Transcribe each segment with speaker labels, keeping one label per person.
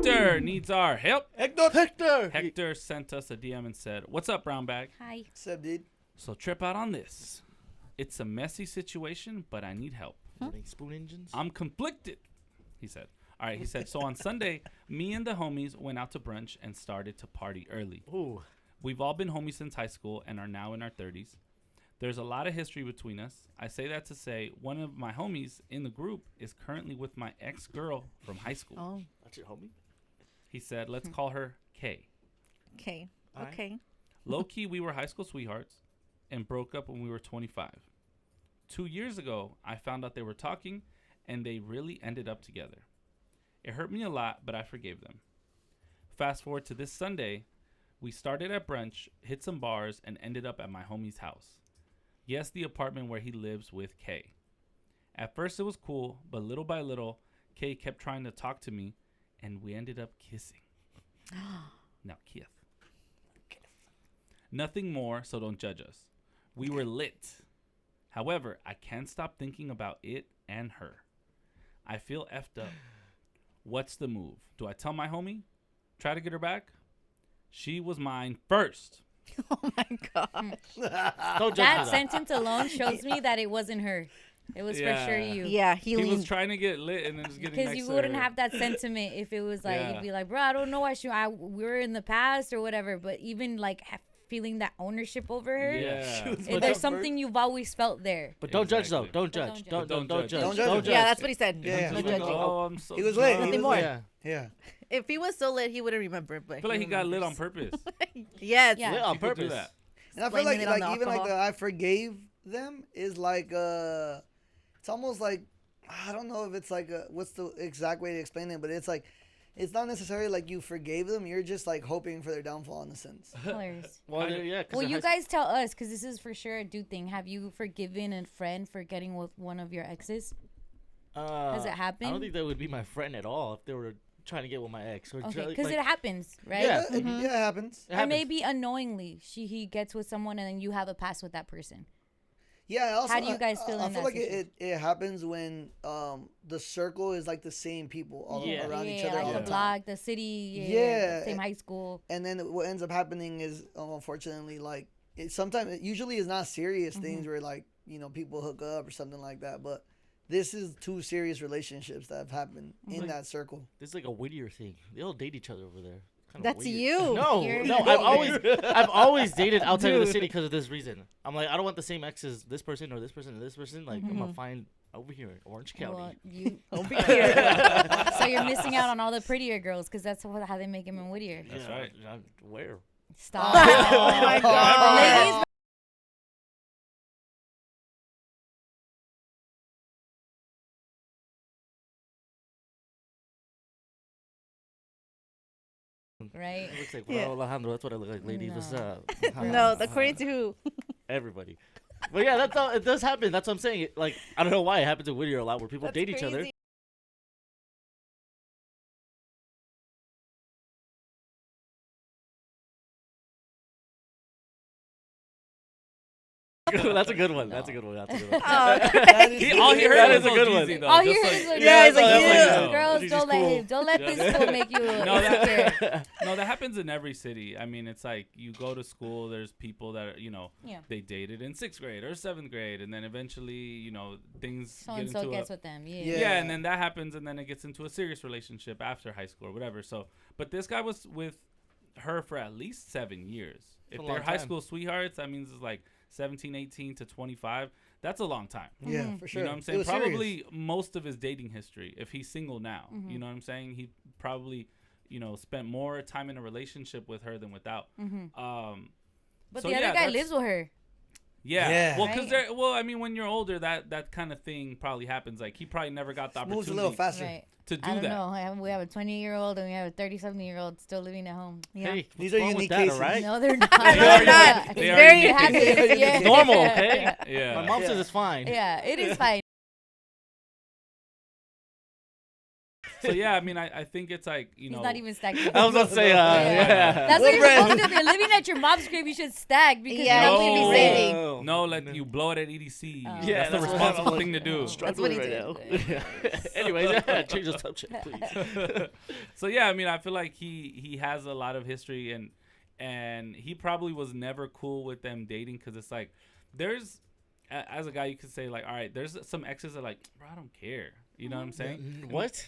Speaker 1: Hector needs our help.
Speaker 2: Hector.
Speaker 1: Hector sent us a DM and said, "What's up, brown bag?
Speaker 3: Hi.
Speaker 2: What's up, dude?
Speaker 1: So trip out on this. It's a messy situation, but I need help.
Speaker 4: Spoon engines.
Speaker 1: I'm conflicted," he said. All right, he said, "So on Sunday, me and the homies went out to brunch and started to party early.
Speaker 4: Ooh.
Speaker 1: We've all been homies since high school and are now in our 30s. There's a lot of history between us. I say that to say one of my homies in the group is currently with my ex-girl from high school."
Speaker 3: Oh,
Speaker 4: That's your homie.
Speaker 1: He said, "Let's call her Kay.
Speaker 3: okay.
Speaker 4: All right.
Speaker 3: Okay.
Speaker 1: Low-key, we were high school sweethearts and broke up when we were 25. 2 years ago, I found out they were talking, and they really ended up together. It hurt me a lot, but I forgave them. Fast forward to this Sunday, we started at brunch, hit some bars, and ended up at my homie's house. Yes, the apartment where he lives with Kay. At first, it was cool, but little by little, Kay kept trying to talk to me, and we ended up kissing. Now, kiss. Nothing more, so don't judge us. We were lit. However, I can't stop thinking about it and her. I feel effed up. What's the move? Do I tell my homie? Try to get her back? She was mine first."
Speaker 3: Oh my gosh.
Speaker 4: Don't judge
Speaker 5: That
Speaker 4: me.
Speaker 5: sentence alone shows me that it wasn't her. It was for sure
Speaker 1: Yeah.
Speaker 5: you.
Speaker 3: Yeah,
Speaker 1: He was trying to get lit and then just getting
Speaker 5: Because
Speaker 1: next
Speaker 5: you
Speaker 1: to
Speaker 5: wouldn't
Speaker 1: her.
Speaker 5: have that sentiment if it was like,
Speaker 1: Yeah.
Speaker 5: you'd be like, bro, I don't know why we were in the past or whatever. But even like feeling that ownership over her,
Speaker 1: Yeah.
Speaker 5: there's something you've always felt there.
Speaker 4: But don't judge though.
Speaker 1: Exactly.
Speaker 4: Don't judge.
Speaker 5: Don't
Speaker 4: Don't
Speaker 1: judge.
Speaker 4: judge.
Speaker 2: Don't judge.
Speaker 4: Don't judge.
Speaker 3: Yeah, that's what he said.
Speaker 2: Yeah.
Speaker 3: No
Speaker 1: He's like,
Speaker 3: judging.
Speaker 1: "Oh, I'm so
Speaker 2: He was lit.
Speaker 1: drunk."
Speaker 2: He
Speaker 3: Nothing
Speaker 2: was
Speaker 3: more.
Speaker 4: Yeah.
Speaker 2: Yeah.
Speaker 3: If he was so lit, he wouldn't remember. But
Speaker 1: I feel like he got lit on purpose.
Speaker 3: Yes.
Speaker 5: Yeah.
Speaker 4: Lit on
Speaker 1: People do
Speaker 4: purpose.
Speaker 1: that.
Speaker 2: And I feel like
Speaker 3: Blaming it on the
Speaker 2: even like
Speaker 3: alcohol.
Speaker 2: the I forgave them is like it's almost like I don't know if it's like what's the exact way to explain it, but it's like it's not necessarily like you forgave them. You're just like hoping for their downfall in a sense.
Speaker 5: Hilarious.
Speaker 4: Well, yeah. 'Cause
Speaker 5: Well,
Speaker 4: it
Speaker 5: you
Speaker 4: has-
Speaker 5: guys tell us, because this is for sure a dude thing. Have you forgiven a friend for getting with one of your exes? Has it
Speaker 4: I
Speaker 5: happened?
Speaker 4: don't think that would be my friend at all if they were trying to get with my ex. Or
Speaker 5: Okay,
Speaker 4: try-
Speaker 5: because
Speaker 4: like,
Speaker 5: it happens, right?
Speaker 4: Yeah.
Speaker 2: Yeah, it happens.
Speaker 4: it
Speaker 5: Or
Speaker 4: happens.
Speaker 5: maybe unknowingly, he gets with someone and then you have a past with that person.
Speaker 2: Yeah. Also,
Speaker 5: How do you guys feel
Speaker 2: I
Speaker 5: in
Speaker 2: feel
Speaker 5: that
Speaker 2: like
Speaker 5: situation?
Speaker 2: it happens when the circle is like the same people all
Speaker 4: Yeah.
Speaker 2: around each
Speaker 5: Yeah,
Speaker 2: other
Speaker 5: like
Speaker 2: all
Speaker 5: the
Speaker 2: the time.
Speaker 5: block, the city,
Speaker 2: Yeah.
Speaker 5: same high school.
Speaker 2: And then what ends up happening is, unfortunately, like it usually is not serious things where like people hook up or something like that. But this is two serious relationships that have happened in that circle.
Speaker 4: This is like a Whittier thing. They all date each other over there. Kinda
Speaker 3: That's
Speaker 4: weird.
Speaker 3: you.
Speaker 4: No,
Speaker 5: You're-
Speaker 4: no. I've always dated outside of the city because of this reason. I'm like, I don't want the same ex as this person or this person or this person. Like, I'm gonna find over here in Orange County.
Speaker 5: Well, you, so you're missing out on all the prettier girls because that's how they make them in Whittier.
Speaker 1: That's
Speaker 4: Yeah,
Speaker 1: right.
Speaker 4: Where?
Speaker 5: Stop.
Speaker 3: Oh my god.
Speaker 5: Ladies, right?
Speaker 4: It looks like
Speaker 3: Yeah.
Speaker 4: Alejandro. That's what I look like, ladies. What's
Speaker 5: No.
Speaker 4: up?
Speaker 3: No, according to who?
Speaker 4: Everybody. But yeah, that's all. It does happen. That's what I'm saying. Like, I don't know why it happens in Whittier a lot, where people
Speaker 3: That's
Speaker 4: date each other.
Speaker 3: crazy.
Speaker 4: That's a good one. That's a good one. That's a good one.
Speaker 3: Oh,
Speaker 1: All he heard
Speaker 4: That
Speaker 1: was
Speaker 4: is a good one.
Speaker 1: Jeezy, though,
Speaker 5: All
Speaker 1: just
Speaker 5: he heard
Speaker 1: like-
Speaker 5: is like,
Speaker 3: Yeah, he's like,
Speaker 4: yeah.
Speaker 5: girls,
Speaker 4: Jeezy's
Speaker 5: don't let
Speaker 4: cool.
Speaker 5: him, don't let this fool make you.
Speaker 1: No,
Speaker 5: insecure.
Speaker 1: No, that happens in every city. I mean, it's like you go to school. There's people that are,
Speaker 5: Yeah.
Speaker 1: they dated in 6th grade or 7th grade, and then eventually, things
Speaker 5: So
Speaker 1: get
Speaker 5: and so
Speaker 1: into
Speaker 5: gets
Speaker 1: a,
Speaker 5: with them. Yeah.
Speaker 2: Yeah.
Speaker 1: yeah, and then that happens, and then it gets into a serious relationship after high school or whatever. So, but this guy was with her for at least 7 years. If
Speaker 4: a
Speaker 1: they're
Speaker 4: long
Speaker 1: high
Speaker 4: time.
Speaker 1: school sweethearts, that means it's like 17, 18 to 25. That's a long time.
Speaker 2: Yeah, for sure.
Speaker 1: You know what I'm
Speaker 2: It
Speaker 1: saying?
Speaker 2: was serious.
Speaker 1: Probably most of his dating history, if he's single now, you know what I'm saying? He probably, spent more time in a relationship with her than without.
Speaker 5: But
Speaker 1: So,
Speaker 5: the other
Speaker 1: yeah,
Speaker 5: guy
Speaker 1: that's-
Speaker 5: lives with her.
Speaker 1: Yeah.
Speaker 2: Yeah.
Speaker 1: Well, because
Speaker 5: Right.
Speaker 1: I mean, when you're older, that kind of thing probably happens. Like he probably never got the
Speaker 2: Moves
Speaker 1: opportunity
Speaker 2: a little faster.
Speaker 5: Right.
Speaker 1: to do
Speaker 5: I don't
Speaker 1: that.
Speaker 5: know. We have a 20-year-old and we have a 30-something-year-old still living at home.
Speaker 3: Yeah.
Speaker 4: Hey,
Speaker 2: These
Speaker 4: what's
Speaker 2: are
Speaker 4: wrong with
Speaker 2: unique
Speaker 4: that,
Speaker 2: cases.
Speaker 4: all right?
Speaker 5: No, they're not.
Speaker 3: No, they're not.
Speaker 5: It's
Speaker 1: They are
Speaker 5: very
Speaker 1: unique
Speaker 5: happy.
Speaker 1: cases.
Speaker 5: Yeah.
Speaker 4: It's normal, okay?
Speaker 1: Yeah.
Speaker 4: My mom
Speaker 2: Yeah.
Speaker 4: says it's fine.
Speaker 5: Yeah, it is fine.
Speaker 1: So yeah, I mean, I think it's like, you know,
Speaker 5: He's not even stacking.
Speaker 4: I was about to say,
Speaker 5: That's
Speaker 4: yeah.
Speaker 5: what you're supposed to do. If you're living at your mom's crib, you should stack because
Speaker 3: Yeah,
Speaker 5: you
Speaker 3: we
Speaker 5: know
Speaker 3: should be
Speaker 5: you
Speaker 3: saving.
Speaker 1: No, let you blow it at EDC.
Speaker 5: Oh.
Speaker 4: Yeah,
Speaker 1: that's the
Speaker 4: that's what
Speaker 1: responsible
Speaker 4: I'm
Speaker 1: thing to do.
Speaker 3: That's what he
Speaker 4: right
Speaker 3: did.
Speaker 4: now. Anyways, yeah, change the subject, please.
Speaker 1: So yeah, I mean, I feel like he has a lot of history, and he probably was never cool with them dating because it's like there's as a guy you could say like, all right, there's some exes that are like, bro, I don't care. You know what I'm saying?
Speaker 4: What?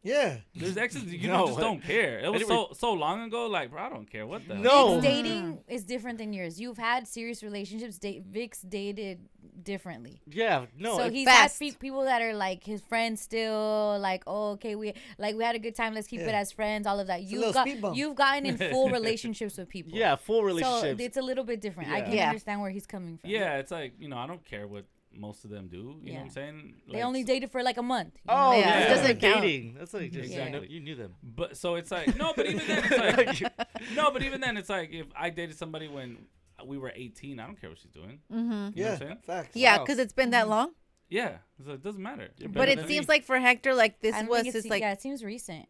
Speaker 2: Yeah.
Speaker 1: There's exes you
Speaker 4: No.
Speaker 1: just don't care. It was
Speaker 4: Anyway.
Speaker 1: so long ago. Like, bro, I don't care. What the hell?
Speaker 4: No.
Speaker 5: Vic's dating is different than yours. You've had serious relationships. Vic's dated differently.
Speaker 4: Yeah, no.
Speaker 5: So
Speaker 4: it-
Speaker 5: he's
Speaker 3: Fast.
Speaker 5: had people that are like his friends still, like, oh, okay, we had a good time. Let's keep it
Speaker 2: Yeah.
Speaker 5: as friends. All of that.
Speaker 2: a little speed bump.
Speaker 5: You've gotten in full relationships with people.
Speaker 4: yeah, full
Speaker 5: So
Speaker 4: relationships.
Speaker 5: it's a little bit different. I
Speaker 4: Yeah.
Speaker 5: can
Speaker 3: Yeah.
Speaker 5: understand where he's coming from.
Speaker 1: Yeah, it's like, you know, I don't care what most of them do. You know what I'm
Speaker 5: Yeah.
Speaker 1: saying?
Speaker 5: They
Speaker 1: Like,
Speaker 5: only dated for like a month. you
Speaker 4: Oh,
Speaker 5: know?
Speaker 3: Yeah,
Speaker 4: yeah,
Speaker 3: it
Speaker 4: that's
Speaker 3: doesn't
Speaker 4: like
Speaker 3: count.
Speaker 4: dating. That's like just
Speaker 1: Exactly.
Speaker 4: you knew them.
Speaker 1: But so it's like no, but even then it's like no, but even then it's like if I dated somebody when we were 18, I don't care what she's doing. You know what
Speaker 2: Yeah.
Speaker 1: I'm saying?
Speaker 2: Facts.
Speaker 3: Yeah,
Speaker 4: Wow.
Speaker 3: because it's been that long.
Speaker 1: Yeah, so it doesn't matter. You're
Speaker 3: But
Speaker 1: better
Speaker 3: it
Speaker 1: than
Speaker 3: seems
Speaker 1: me.
Speaker 3: like for Hector, like this
Speaker 5: I don't
Speaker 3: was
Speaker 5: think
Speaker 3: his
Speaker 5: it's,
Speaker 3: like.
Speaker 5: yeah, it seems recent.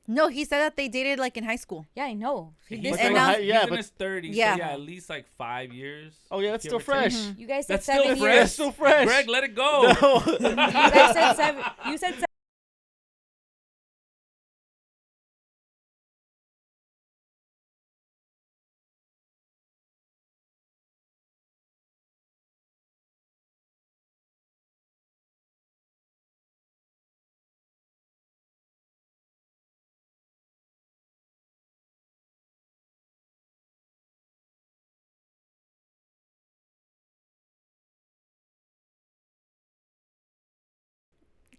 Speaker 3: No, he said that they dated like in high school.
Speaker 5: Yeah, I know.
Speaker 1: He's,
Speaker 5: This-
Speaker 3: and
Speaker 1: in
Speaker 3: now-
Speaker 1: his-
Speaker 4: yeah,
Speaker 1: he's in
Speaker 4: but-
Speaker 1: his 30s.
Speaker 3: Yeah.
Speaker 1: So yeah, at least like 5 years.
Speaker 4: Oh yeah, that's
Speaker 1: give
Speaker 4: still
Speaker 1: or take.
Speaker 4: fresh.
Speaker 5: you guys said
Speaker 1: That's still
Speaker 5: 7
Speaker 1: fresh.
Speaker 5: years.
Speaker 4: That's still fresh.
Speaker 1: Greg, let it go.
Speaker 4: No.
Speaker 5: You guys said 7. You said 7.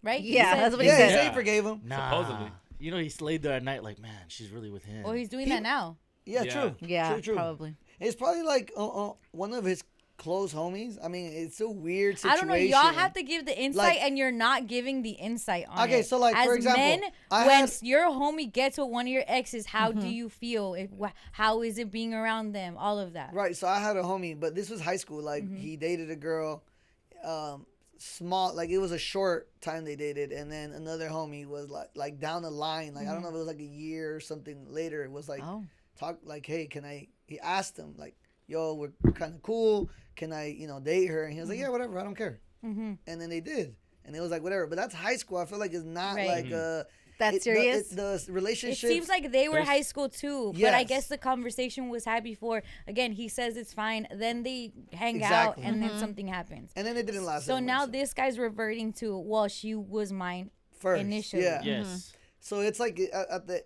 Speaker 5: Right? You
Speaker 3: Yeah,
Speaker 5: said-
Speaker 3: that's what he
Speaker 2: Yeah, he
Speaker 3: said.
Speaker 2: said
Speaker 1: Yeah.
Speaker 2: he forgave him.
Speaker 4: Nah.
Speaker 1: Supposedly.
Speaker 4: You know, he slayed there at night like, man, she's really with him.
Speaker 5: Well, he's doing
Speaker 2: He-
Speaker 5: that now.
Speaker 2: Yeah,
Speaker 1: Yeah.
Speaker 2: true.
Speaker 3: Yeah,
Speaker 2: True.
Speaker 3: probably.
Speaker 2: It's probably like one of his close homies. I mean, it's a weird situation.
Speaker 5: I don't know. Y'all have to give the insight,
Speaker 2: Like-
Speaker 5: and you're not giving the insight on
Speaker 2: Okay,
Speaker 5: it.
Speaker 2: so, like,
Speaker 5: as
Speaker 2: for example,
Speaker 5: men,
Speaker 2: I
Speaker 5: when
Speaker 2: had-
Speaker 5: your homie gets with one of your exes, how do you feel? How is it being around them? All of that.
Speaker 2: Right. So I had a homie, but this was high school. Like
Speaker 5: Mm-hmm.
Speaker 2: he dated a girl, small. Like it was a short time they dated, and then another homie was like down the line. Like I don't know if it was like a year or something later. It was like
Speaker 3: Oh.
Speaker 2: talk like, hey, can I? He asked him like, yo, we're kind of cool. Can I, date her? And he was like, yeah, whatever. I don't care.
Speaker 5: Mm-hmm.
Speaker 2: And then they did, and it was like whatever. But that's high school. I feel like it's not
Speaker 5: Right.
Speaker 2: like
Speaker 3: That's serious.
Speaker 2: The
Speaker 5: It
Speaker 2: relationship.
Speaker 5: seems like they were
Speaker 1: There's-
Speaker 5: high school too, but I
Speaker 2: Yes.
Speaker 5: guess the conversation was had before. Again, he says it's fine. Then they hang
Speaker 2: Exactly.
Speaker 5: out, and then something happens.
Speaker 2: and then it didn't last.
Speaker 5: So
Speaker 2: anymore,
Speaker 5: now this guy's reverting to, well, she was mine.
Speaker 2: first
Speaker 5: initially.
Speaker 2: Yeah.
Speaker 4: Yes.
Speaker 2: So it's like at the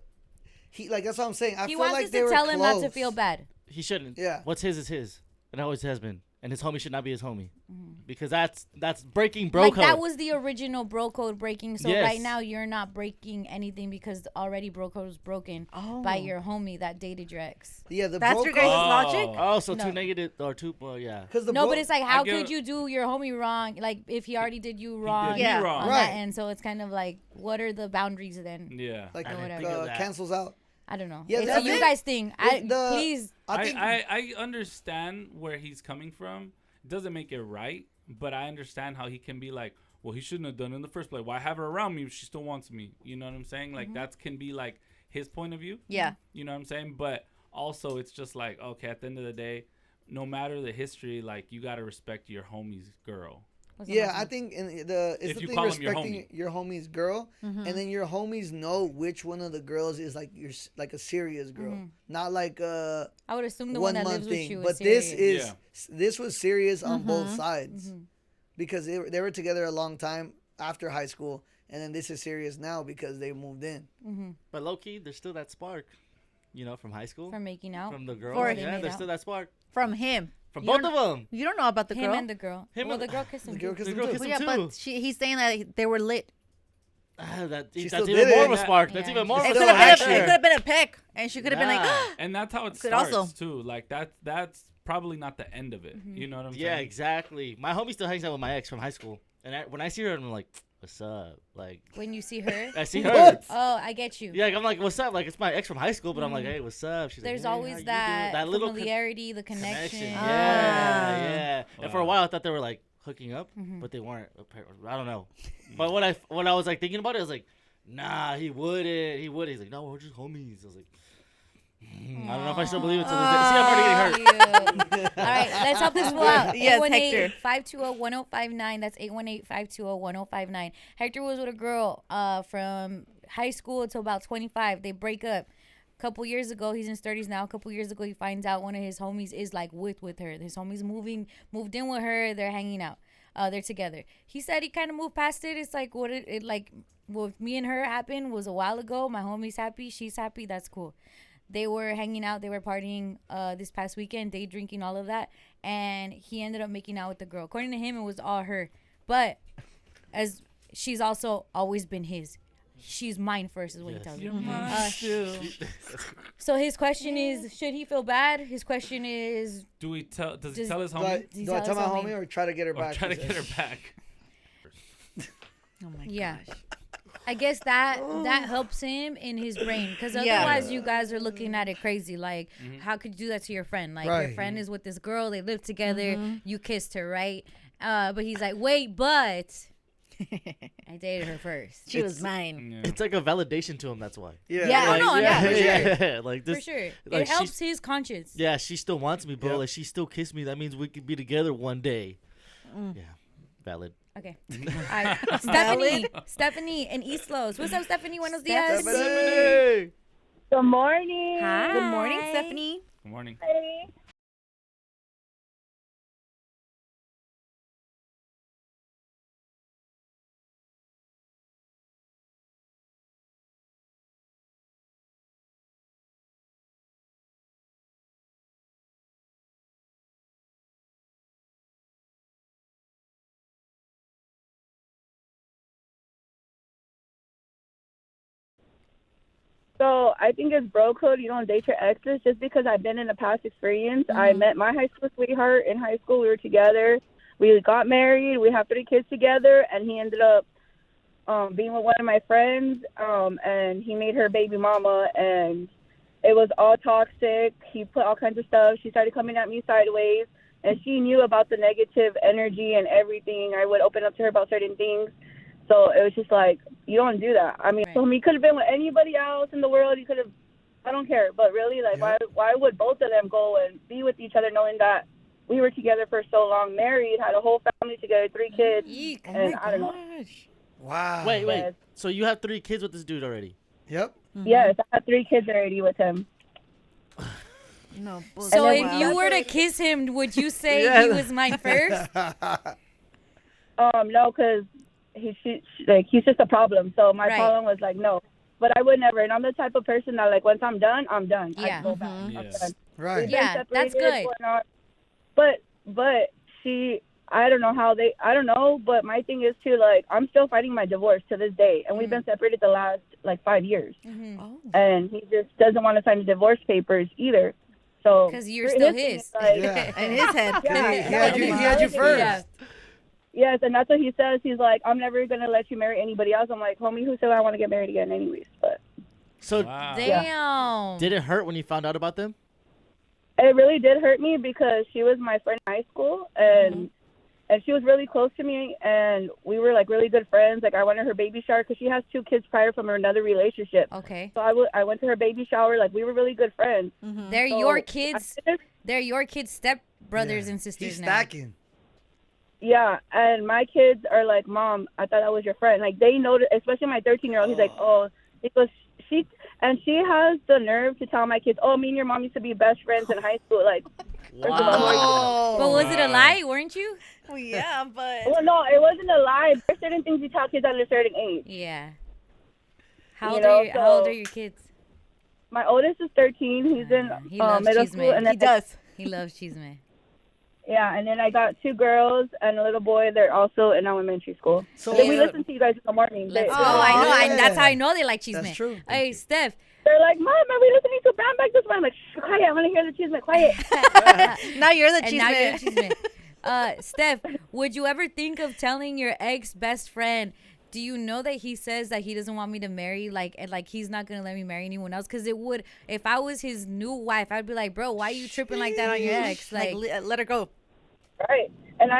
Speaker 2: that's what I'm saying. I
Speaker 5: He
Speaker 2: feel
Speaker 5: wants
Speaker 2: like
Speaker 5: us
Speaker 2: they
Speaker 5: to
Speaker 2: were
Speaker 5: tell him not to
Speaker 2: close.
Speaker 5: feel bad.
Speaker 4: He shouldn't.
Speaker 2: Yeah.
Speaker 4: What's his is his. It always has been. And his homie should not be his homie.
Speaker 5: Mm-hmm.
Speaker 4: Because that's breaking bro
Speaker 5: Like
Speaker 4: code.
Speaker 5: that was the original bro code breaking. So
Speaker 4: Yes.
Speaker 5: right now you're not breaking anything because already bro code was broken by your homie that dated your ex.
Speaker 2: Yeah, the
Speaker 3: That's
Speaker 2: bro
Speaker 3: your
Speaker 2: code-
Speaker 3: guys' logic.
Speaker 4: Oh, so
Speaker 5: No.
Speaker 4: two negative or two, well, yeah.
Speaker 2: Cause the
Speaker 5: No,
Speaker 2: bro-
Speaker 5: but it's like,
Speaker 1: I
Speaker 5: how
Speaker 1: get-
Speaker 5: could you do your homie wrong? Like if he already did you wrong.
Speaker 1: did me
Speaker 3: Yeah.
Speaker 1: wrong.
Speaker 5: On
Speaker 2: Right.
Speaker 5: that end, so it's kind of like, what are the boundaries then?
Speaker 1: Yeah.
Speaker 2: like
Speaker 4: I didn't
Speaker 5: whatever.
Speaker 4: think of that.
Speaker 2: cancels out.
Speaker 5: I don't know.
Speaker 2: Yeah,
Speaker 5: It's
Speaker 2: that's
Speaker 5: a you
Speaker 2: it.
Speaker 5: guys thing.
Speaker 2: The-
Speaker 5: Please.
Speaker 2: I think
Speaker 1: I understand where he's coming from. It doesn't make it right, but I understand how he can be like, well, he shouldn't have done it in the first place. Why have her around me if she still wants me? You know what I'm saying? Like that can be like his point of view.
Speaker 3: Yeah.
Speaker 1: You know what I'm saying? But also it's just like, okay, at the end of the day, no matter the history, like you gotta respect your homie's girl.
Speaker 5: What's the
Speaker 2: yeah,
Speaker 5: last
Speaker 2: I
Speaker 5: one?
Speaker 2: think it's
Speaker 1: If
Speaker 2: the
Speaker 1: you
Speaker 2: thing
Speaker 1: call him your
Speaker 2: respecting
Speaker 1: homie.
Speaker 2: your homie's girl, and then your homies know which one of the girls is like like a serious girl, not like
Speaker 5: I would assume the one
Speaker 2: 1
Speaker 5: that
Speaker 2: month
Speaker 5: lives with
Speaker 2: thing.
Speaker 5: you.
Speaker 2: But
Speaker 5: is
Speaker 2: this
Speaker 5: serious.
Speaker 2: is this was serious on both sides because they were together a long time after high school, and then this is serious now because they moved in.
Speaker 4: But low key, there's still that spark, from high school.
Speaker 5: from making out.
Speaker 4: From the girl.
Speaker 3: For-
Speaker 4: Yeah,
Speaker 5: made
Speaker 4: there's
Speaker 5: out.
Speaker 4: still that spark.
Speaker 3: From him.
Speaker 4: From
Speaker 3: You
Speaker 4: both
Speaker 3: don't-
Speaker 4: of them.
Speaker 3: You don't know about the
Speaker 5: him
Speaker 3: girl.
Speaker 5: and the girl.
Speaker 4: Him
Speaker 5: Well,
Speaker 4: and-
Speaker 5: the girl kissed him.
Speaker 2: The girl
Speaker 5: too.
Speaker 2: kissed
Speaker 4: The
Speaker 2: him
Speaker 4: girl
Speaker 2: too.
Speaker 4: kissed
Speaker 3: Well,
Speaker 4: him
Speaker 3: yeah,
Speaker 4: too.
Speaker 3: but he's saying that they were lit.
Speaker 4: That's
Speaker 2: still
Speaker 4: even
Speaker 2: did
Speaker 4: more
Speaker 2: it.
Speaker 4: of a spark. That's
Speaker 5: Yeah.
Speaker 4: even more
Speaker 3: It
Speaker 4: of
Speaker 3: could
Speaker 4: a
Speaker 2: still
Speaker 3: have
Speaker 4: spark.
Speaker 3: been it could have been a peck, and she could have been like,
Speaker 4: Nah.
Speaker 1: And that's how it
Speaker 3: Could
Speaker 1: starts
Speaker 3: also-
Speaker 1: too. Like that's probably not the end of it. You know what I'm
Speaker 4: Yeah,
Speaker 1: saying?
Speaker 4: exactly. My homie still hangs out with my ex from high school. And when I see her, I'm like, what's up? Like,
Speaker 5: When you see her.
Speaker 4: I see her.
Speaker 2: What?
Speaker 5: Oh, I get you.
Speaker 4: Yeah, like, I'm like, what's up? Like, it's my ex from high school, but I'm like, hey, what's up? She's
Speaker 5: There's
Speaker 4: like, hey, how
Speaker 5: always
Speaker 4: you
Speaker 5: that,
Speaker 4: doing? That little
Speaker 5: familiarity, the connection.
Speaker 4: connection.
Speaker 3: Ah.
Speaker 4: Yeah, yeah. And for a
Speaker 1: Wow.
Speaker 4: while, I thought they were like hooking up, but they weren't. I don't know. But when I was like thinking about it, I was like, Nah, he wouldn't. He wouldn't. He's like, no, we're just homies. I was like, I don't know if I still believe it to this day. See, I'm already getting hurt.
Speaker 5: All right, let's help this fool out.
Speaker 3: Yes, Hector.
Speaker 5: 520-1059. That's 818-520-1059. Hector was with a girl from high school until about 25. They break up. A couple years ago, he's in his 30s now. A couple years ago, he finds out one of his homies is like with her. His homies moved in with her. They're hanging out. They're together. He said he kind of moved past it. It's like what it like with me and her happened was a while ago. My homie's happy. She's happy. That's cool. They were hanging out. They were partying this past weekend, day drinking, all of that. And he ended up making out with the girl. According to him, it was all her. But as she's also always been his. She's mine first is what he tells me. So his question is, should he feel bad? His question is,
Speaker 1: does he tell his
Speaker 2: Do
Speaker 1: homie?
Speaker 2: do I tell my homie or try to get her
Speaker 1: Or
Speaker 2: back?
Speaker 1: try to get her back.
Speaker 3: Oh my
Speaker 5: yeah.
Speaker 3: gosh.
Speaker 5: I guess that helps him in his brain. Because otherwise you guys are looking at it crazy. Like, how could you do that to your friend? Like, your friend is with this girl. They live together. You kissed her, right? But he's like, wait, but... I dated her first.
Speaker 3: She was mine.
Speaker 1: Yeah.
Speaker 4: It's like a validation to him. That's why.
Speaker 2: Yeah.
Speaker 3: Yeah.
Speaker 5: No, yeah, for sure.
Speaker 4: Yeah, like this.
Speaker 5: For sure.
Speaker 4: like,
Speaker 5: It helps his conscience.
Speaker 4: Yeah, she still wants me, bro.
Speaker 2: Yep.
Speaker 4: Like she still kissed me. That means we could be together one day. Yeah, valid.
Speaker 5: Okay. All right. Stephanie in East Los. What's up, Stephanie? Buenos dias.
Speaker 4: Hey.
Speaker 6: Good morning.
Speaker 5: Hi.
Speaker 3: Good morning, Stephanie.
Speaker 1: Good morning.
Speaker 6: Hey. So I think it's bro code. You don't date your exes. Just because I've been in a past experience, I met my high school sweetheart in high school. We were together. We got married. We have 3 kids together, and he ended up being with one of my friends, and he made her baby mama, and it was all toxic. He put all kinds of stuff. She started coming at me sideways, and she knew about the negative energy and everything. I would open up to her about certain things. So it was just like, you don't do that. I mean,
Speaker 5: Right.
Speaker 6: so he could have been with anybody else in the world. He could have, I don't care. But really, like, why would both of them go and be with each other knowing that we were together for so long, married, had a whole family together, 3 kids,
Speaker 3: Eek. Oh
Speaker 6: and
Speaker 3: my
Speaker 6: I don't know.
Speaker 3: gosh.
Speaker 2: Wow.
Speaker 4: Wait.
Speaker 6: Yes.
Speaker 4: So you have 3 kids with this dude already?
Speaker 2: Yep.
Speaker 6: Yes, I had 3 kids already with him.
Speaker 3: No.
Speaker 5: So
Speaker 6: And
Speaker 5: if
Speaker 6: then-
Speaker 5: you were to kiss him, would you say
Speaker 4: Yeah.
Speaker 5: he was mine first?
Speaker 6: No, because he's just a problem. So my
Speaker 5: Right.
Speaker 6: problem was like, no. But I would never. And I'm the type of person that, like, once I'm done, I'm done.
Speaker 5: Yeah.
Speaker 6: I go back. I'm
Speaker 1: Yeah.
Speaker 6: done.
Speaker 2: Right.
Speaker 6: We've been
Speaker 5: Yeah, that's
Speaker 6: separated,
Speaker 5: good.
Speaker 6: going on. But she, I don't know, but my thing is too, like, I'm still fighting my divorce to this day. And we've been separated the last, like, 5 years.
Speaker 3: Oh.
Speaker 6: And he just doesn't want to sign the divorce papers either. So.
Speaker 5: 'Cause you're
Speaker 6: for
Speaker 5: still
Speaker 6: thing,
Speaker 5: his.
Speaker 6: it's like-
Speaker 2: Yeah.
Speaker 3: In his head.
Speaker 6: Yeah.
Speaker 2: He had you first.
Speaker 5: Yeah.
Speaker 6: Yes, and that's what he says. He's like, I'm never going to let you marry anybody else. I'm like, homie, who said I want to get married again anyways? But
Speaker 4: So
Speaker 1: Wow.
Speaker 5: Damn.
Speaker 4: did it hurt when you found out about them?
Speaker 6: it really did hurt me because she was my friend in high school, and she was really close to me, and we were, like, really good friends. Like, I went to her baby shower because she has 2 kids prior from another relationship.
Speaker 5: Okay.
Speaker 6: So I went to her baby shower. Like, we were really good friends.
Speaker 5: They're
Speaker 6: So
Speaker 5: your
Speaker 6: I
Speaker 5: kids.
Speaker 6: just-
Speaker 5: They're your kids' step brothers
Speaker 2: Yeah.
Speaker 5: and sisters
Speaker 2: He's
Speaker 5: now.
Speaker 2: stacking.
Speaker 6: Yeah, and my kids are like, Mom, I thought that was your friend. Like, they know, especially my 13-year-old. He's like, oh, because she has the nerve to tell my kids, oh, me and your mom used to be best friends in high school. Like, first of all,
Speaker 5: But was it a lie? Weren't you?
Speaker 3: Well, yeah, but.
Speaker 6: well, no, it wasn't a lie. There's certain things you tell kids at a certain age.
Speaker 5: Yeah. How
Speaker 6: You
Speaker 5: old,
Speaker 6: know,
Speaker 5: how old
Speaker 6: so-
Speaker 5: are your kids?
Speaker 6: My oldest is 13. He's in
Speaker 5: He loves
Speaker 6: middle
Speaker 5: cheese,
Speaker 6: school,
Speaker 5: man.
Speaker 6: and
Speaker 3: He
Speaker 6: then
Speaker 3: does.
Speaker 5: He loves cheese, man.
Speaker 6: yeah, and then I got 2 girls and a little boy. They're also in elementary school.
Speaker 2: So
Speaker 6: Then we listen to you guys in the morning.
Speaker 5: Let's
Speaker 6: They-
Speaker 5: go. I know.
Speaker 2: yeah.
Speaker 5: That's how I know they like cheese,
Speaker 2: That's
Speaker 5: man.
Speaker 2: true.
Speaker 5: Hey, Steph.
Speaker 6: They're like, Mom, are we listening to Brown Bag this one? I'm like, shh, quiet. I want to hear the cheese, man. Quiet.
Speaker 3: Now you're the
Speaker 5: And
Speaker 3: cheese
Speaker 5: now you're
Speaker 3: man.
Speaker 5: a cheese man. Steph, would you ever think of telling your ex best friend, do you know that he says that he doesn't want me to marry, like, and like he's not gonna let me marry anyone else? Because it would, if I was his new wife, I'd be like, bro, why are you tripping like that on your ex?
Speaker 3: Like,
Speaker 5: Like,
Speaker 3: let her go.
Speaker 6: Right. And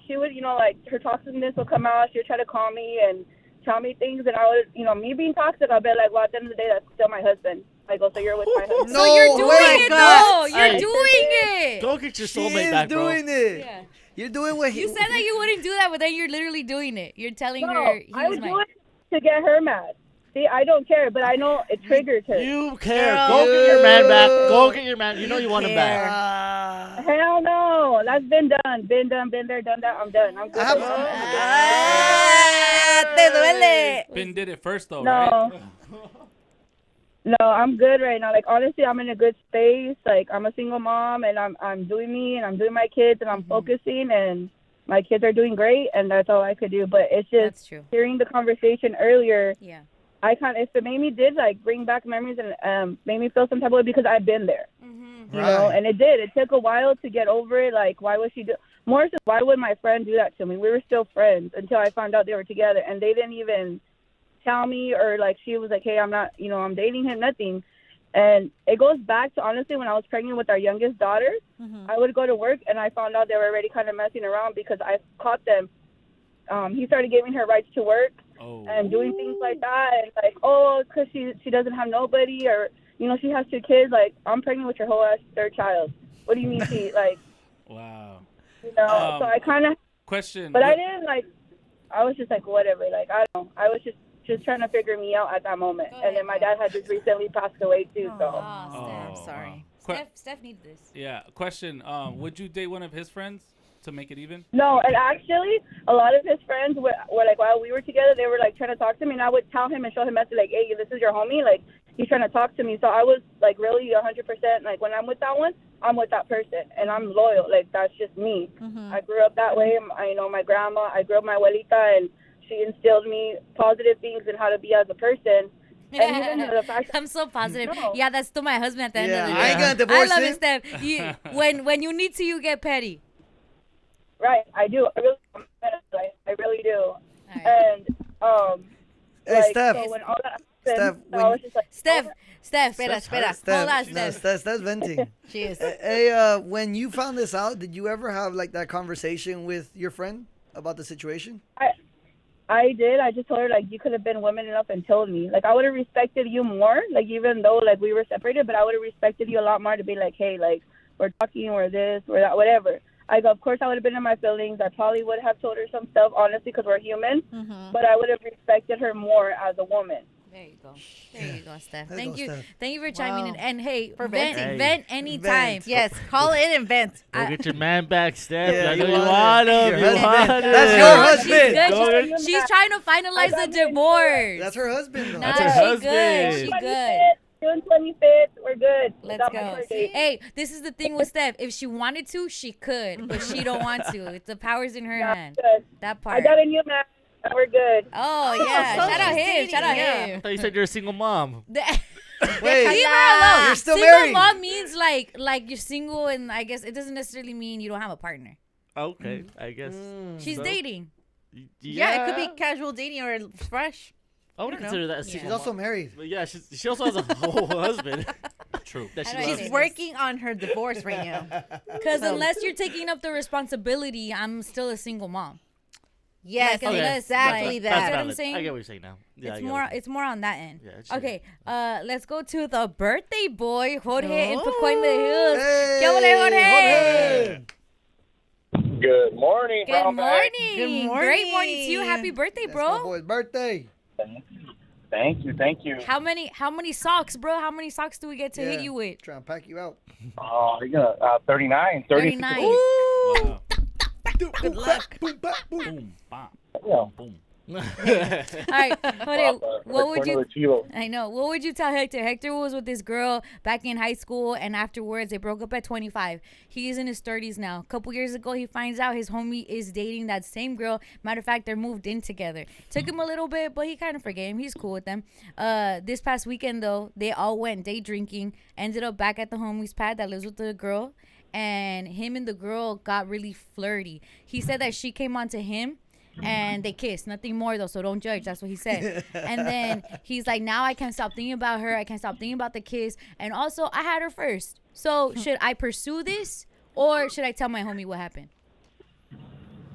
Speaker 6: she would, like, her toxicness would come out. She would try to call me and tell me things, and I would, me being toxic, I'll be like, well, at the end of the day, that's still my husband. I go, so you're with my husband.
Speaker 2: No
Speaker 5: So you're doing
Speaker 2: way.
Speaker 5: it, though. You're
Speaker 4: Hey.
Speaker 5: doing it.
Speaker 4: Go get your
Speaker 2: She
Speaker 4: soulmate
Speaker 2: is
Speaker 4: back, bro.
Speaker 2: doing it.
Speaker 5: Yeah.
Speaker 2: You're doing what he.
Speaker 5: You said that you wouldn't do that, but then you're literally doing it. You're telling
Speaker 6: No,
Speaker 5: her he
Speaker 6: I
Speaker 5: was
Speaker 6: would do
Speaker 5: mine.
Speaker 6: it to get her mad. See, I don't care, but I know it triggers her.
Speaker 4: You care.
Speaker 3: Girl.
Speaker 4: Go get your man back. Go get your man. You know you want him back.
Speaker 6: Hell no. That's been done. Been done, been there, done that. I'm done. I'm good.
Speaker 2: I have-
Speaker 3: Te duele.
Speaker 1: Ben did it first though, right?
Speaker 6: No. No, I'm good right now. Like, honestly, I'm in a good space. Like, I'm a single mom, and I'm doing me, and I'm doing my kids, and I'm focusing, and my kids are doing great, and that's all I could do. But it's just
Speaker 5: That's true.
Speaker 6: hearing the conversation earlier,
Speaker 5: Yeah.
Speaker 6: it made me did, like, bring back memories and made me feel some type of way because I've been there. You know, and it did. It took a while to get over it. Like, why was she more so, why would my friend do that to me? We were still friends until I found out they were together, and they didn't even tell me, or like she was like, hey, I'm not, I'm dating him, nothing. And it goes back to, honestly, when I was pregnant with our youngest daughter, I would go to work and I found out they were already kind of messing around because I caught them. He started giving her rights to work and doing things like that, and like, oh, because she doesn't have nobody, or she has 2 kids. Like, I'm pregnant with your whole ass 3rd child. What do you mean she like?
Speaker 1: Wow.
Speaker 6: So I kind of.
Speaker 1: Question.
Speaker 6: But I didn't like. I was just like, whatever. Like, I don't know. I was just trying to figure me out at that moment. And then my dad had just recently passed away too. So
Speaker 5: Oh, Steph.
Speaker 3: I'm sorry.
Speaker 5: Steph needs this.
Speaker 1: Yeah. Question. Would you date one of his friends to make it even?
Speaker 6: no, and actually, a lot of his friends were like, while we were together, they were like trying to talk to me, and I would tell him and show him message like, hey, this is your homie. Like, he's trying to talk to me. So I was like really 100%. Like, when I'm with that one, I'm with that person, and I'm loyal. Like, that's just me. I grew up that way. My grandma. I grew up with my abuelita, and she instilled me positive things and how to be as a person. And even the fact
Speaker 5: I'm so positive.
Speaker 6: No.
Speaker 5: Yeah, that's still my husband at the end
Speaker 2: Yeah,
Speaker 5: of the day.
Speaker 2: I ain't gonna divorce
Speaker 5: I love
Speaker 2: him.
Speaker 5: it, Steph. When you need to, you get petty.
Speaker 6: right, I do. I really do.
Speaker 5: All right.
Speaker 6: And
Speaker 2: Hey,
Speaker 6: like,
Speaker 2: Steph.
Speaker 6: so when all that
Speaker 2: Steph,
Speaker 6: happened,
Speaker 2: when-
Speaker 6: I was just like,
Speaker 5: Steph,
Speaker 3: Espera.
Speaker 5: hold on,
Speaker 2: No,
Speaker 5: Steph.
Speaker 2: Steph's venting.
Speaker 3: She is.
Speaker 2: Hey, when you found this out, did you ever have like that conversation with your friend about the situation?
Speaker 6: I did. I just told her, like, you could have been woman enough and told me. Like, I would have respected you more, like, even though, like, we were separated, but I would have respected you a lot more to be like, hey, like, we're talking, we're this, we're that, whatever. I go, of course, I would have been in my feelings. I probably would have told her some stuff, honestly, because we're human. But I would have respected her more as a woman.
Speaker 5: There you go. There you go, Steph.
Speaker 2: There
Speaker 5: Thank
Speaker 2: you
Speaker 5: you.
Speaker 2: go, Steph.
Speaker 5: Thank you for chiming in. And hey,
Speaker 3: For
Speaker 5: vent,
Speaker 3: venting.
Speaker 5: vent anytime.
Speaker 2: Vent.
Speaker 3: Yes, call in and vent.
Speaker 4: Go get your man back, Steph.
Speaker 2: Yeah,
Speaker 4: I know
Speaker 2: you
Speaker 4: you
Speaker 2: want
Speaker 4: want
Speaker 2: it.
Speaker 4: him.
Speaker 2: Your
Speaker 4: You
Speaker 2: husband.
Speaker 4: want
Speaker 2: That's
Speaker 4: it.
Speaker 2: your
Speaker 5: No,
Speaker 2: husband.
Speaker 5: She's good.
Speaker 4: Go
Speaker 5: She's trying to finalize the divorce.
Speaker 2: That's her husband, though.
Speaker 5: Nah,
Speaker 4: That's her
Speaker 5: she
Speaker 4: husband.
Speaker 5: good. She good.
Speaker 6: June 25th, we're good.
Speaker 5: Let's
Speaker 6: Got my
Speaker 5: go.
Speaker 6: court date.
Speaker 5: Hey, this is the thing with Steph. If she wanted to, she could, but she don't want to. It's the power's in her hand.
Speaker 6: Good.
Speaker 5: That
Speaker 6: I
Speaker 5: part.
Speaker 6: got a new man. We're good.
Speaker 5: Oh yeah!
Speaker 3: so
Speaker 5: Shout out
Speaker 3: she's
Speaker 5: him!
Speaker 3: dating,
Speaker 5: Shout out
Speaker 3: yeah.
Speaker 5: him!
Speaker 4: I thought you said you're a single mom.
Speaker 2: Wait,
Speaker 5: Leave her alone.
Speaker 2: you're still
Speaker 5: Single
Speaker 2: married.
Speaker 5: mom means like you're single, and I guess it doesn't necessarily mean you don't have a partner.
Speaker 4: Okay, I guess.
Speaker 5: She's
Speaker 4: So?
Speaker 5: dating.
Speaker 3: Yeah, it could be casual dating or fresh.
Speaker 4: I would
Speaker 3: I don't
Speaker 4: consider that a
Speaker 5: Yeah.
Speaker 4: single
Speaker 2: She's also
Speaker 4: mom.
Speaker 2: married.
Speaker 4: But yeah, she also has a whole husband.
Speaker 1: True.
Speaker 4: That
Speaker 5: How
Speaker 4: she
Speaker 5: do I
Speaker 4: loves.
Speaker 5: say
Speaker 3: She's
Speaker 5: this?
Speaker 3: working on her divorce right now.
Speaker 5: Because
Speaker 3: So-
Speaker 5: unless you're taking up the responsibility, I'm still a single mom.
Speaker 3: Yes,
Speaker 5: Like, unless,
Speaker 3: exactly
Speaker 5: like,
Speaker 3: that.
Speaker 5: That's what
Speaker 4: valid.
Speaker 5: I'm saying?
Speaker 4: I get what you're saying now. Yeah, I
Speaker 5: It's
Speaker 4: get
Speaker 5: more.
Speaker 4: what you're
Speaker 5: It's more on that end.
Speaker 4: Yeah, it's true.
Speaker 5: Okay. Let's go to the birthday boy, Jorge in Pacoima
Speaker 3: Oh.
Speaker 5: Hills.
Speaker 2: Hey,
Speaker 5: ¿Qué ole, Jorge?
Speaker 7: Good morning,
Speaker 5: Good
Speaker 7: brown bag.
Speaker 5: morning.
Speaker 3: Good
Speaker 5: Great morning to
Speaker 3: morning.
Speaker 5: you. Happy birthday,
Speaker 2: It's my
Speaker 5: bro.
Speaker 2: boy's birthday.
Speaker 7: Thank you.
Speaker 5: How many socks, bro? How many socks do we get to hit
Speaker 2: Yeah.
Speaker 5: you with?
Speaker 2: Trying to pack you out.
Speaker 7: Oh, you're gonna 39,
Speaker 5: 39.
Speaker 1: Wow.
Speaker 3: Good luck.
Speaker 2: Boom, bap, boom.
Speaker 1: Boom. Bam.
Speaker 7: Yeah.
Speaker 1: Boom.
Speaker 5: All right, Jorge, what would you?
Speaker 7: Chilo.
Speaker 5: I know. What would you tell Hector? Hector was with this girl back in high school, and afterwards they broke up at 25. He's in his 30s now. A couple years ago, he finds out his homie is dating that same girl. Matter of fact, they're moved in together. Took him a little bit, but he kind of forgave him. He's cool with them. This past weekend, though, they all went day drinking. Ended up back at the homie's pad that lives with the girl, and him and the girl got really flirty. He said that she came on to him, and they kissed. Nothing more, though, so don't judge. That's what he said. And then he's like, now I can't stop thinking about her. I can't stop thinking about the kiss. And also, I had her first. So should I pursue this, or should I tell my homie what happened?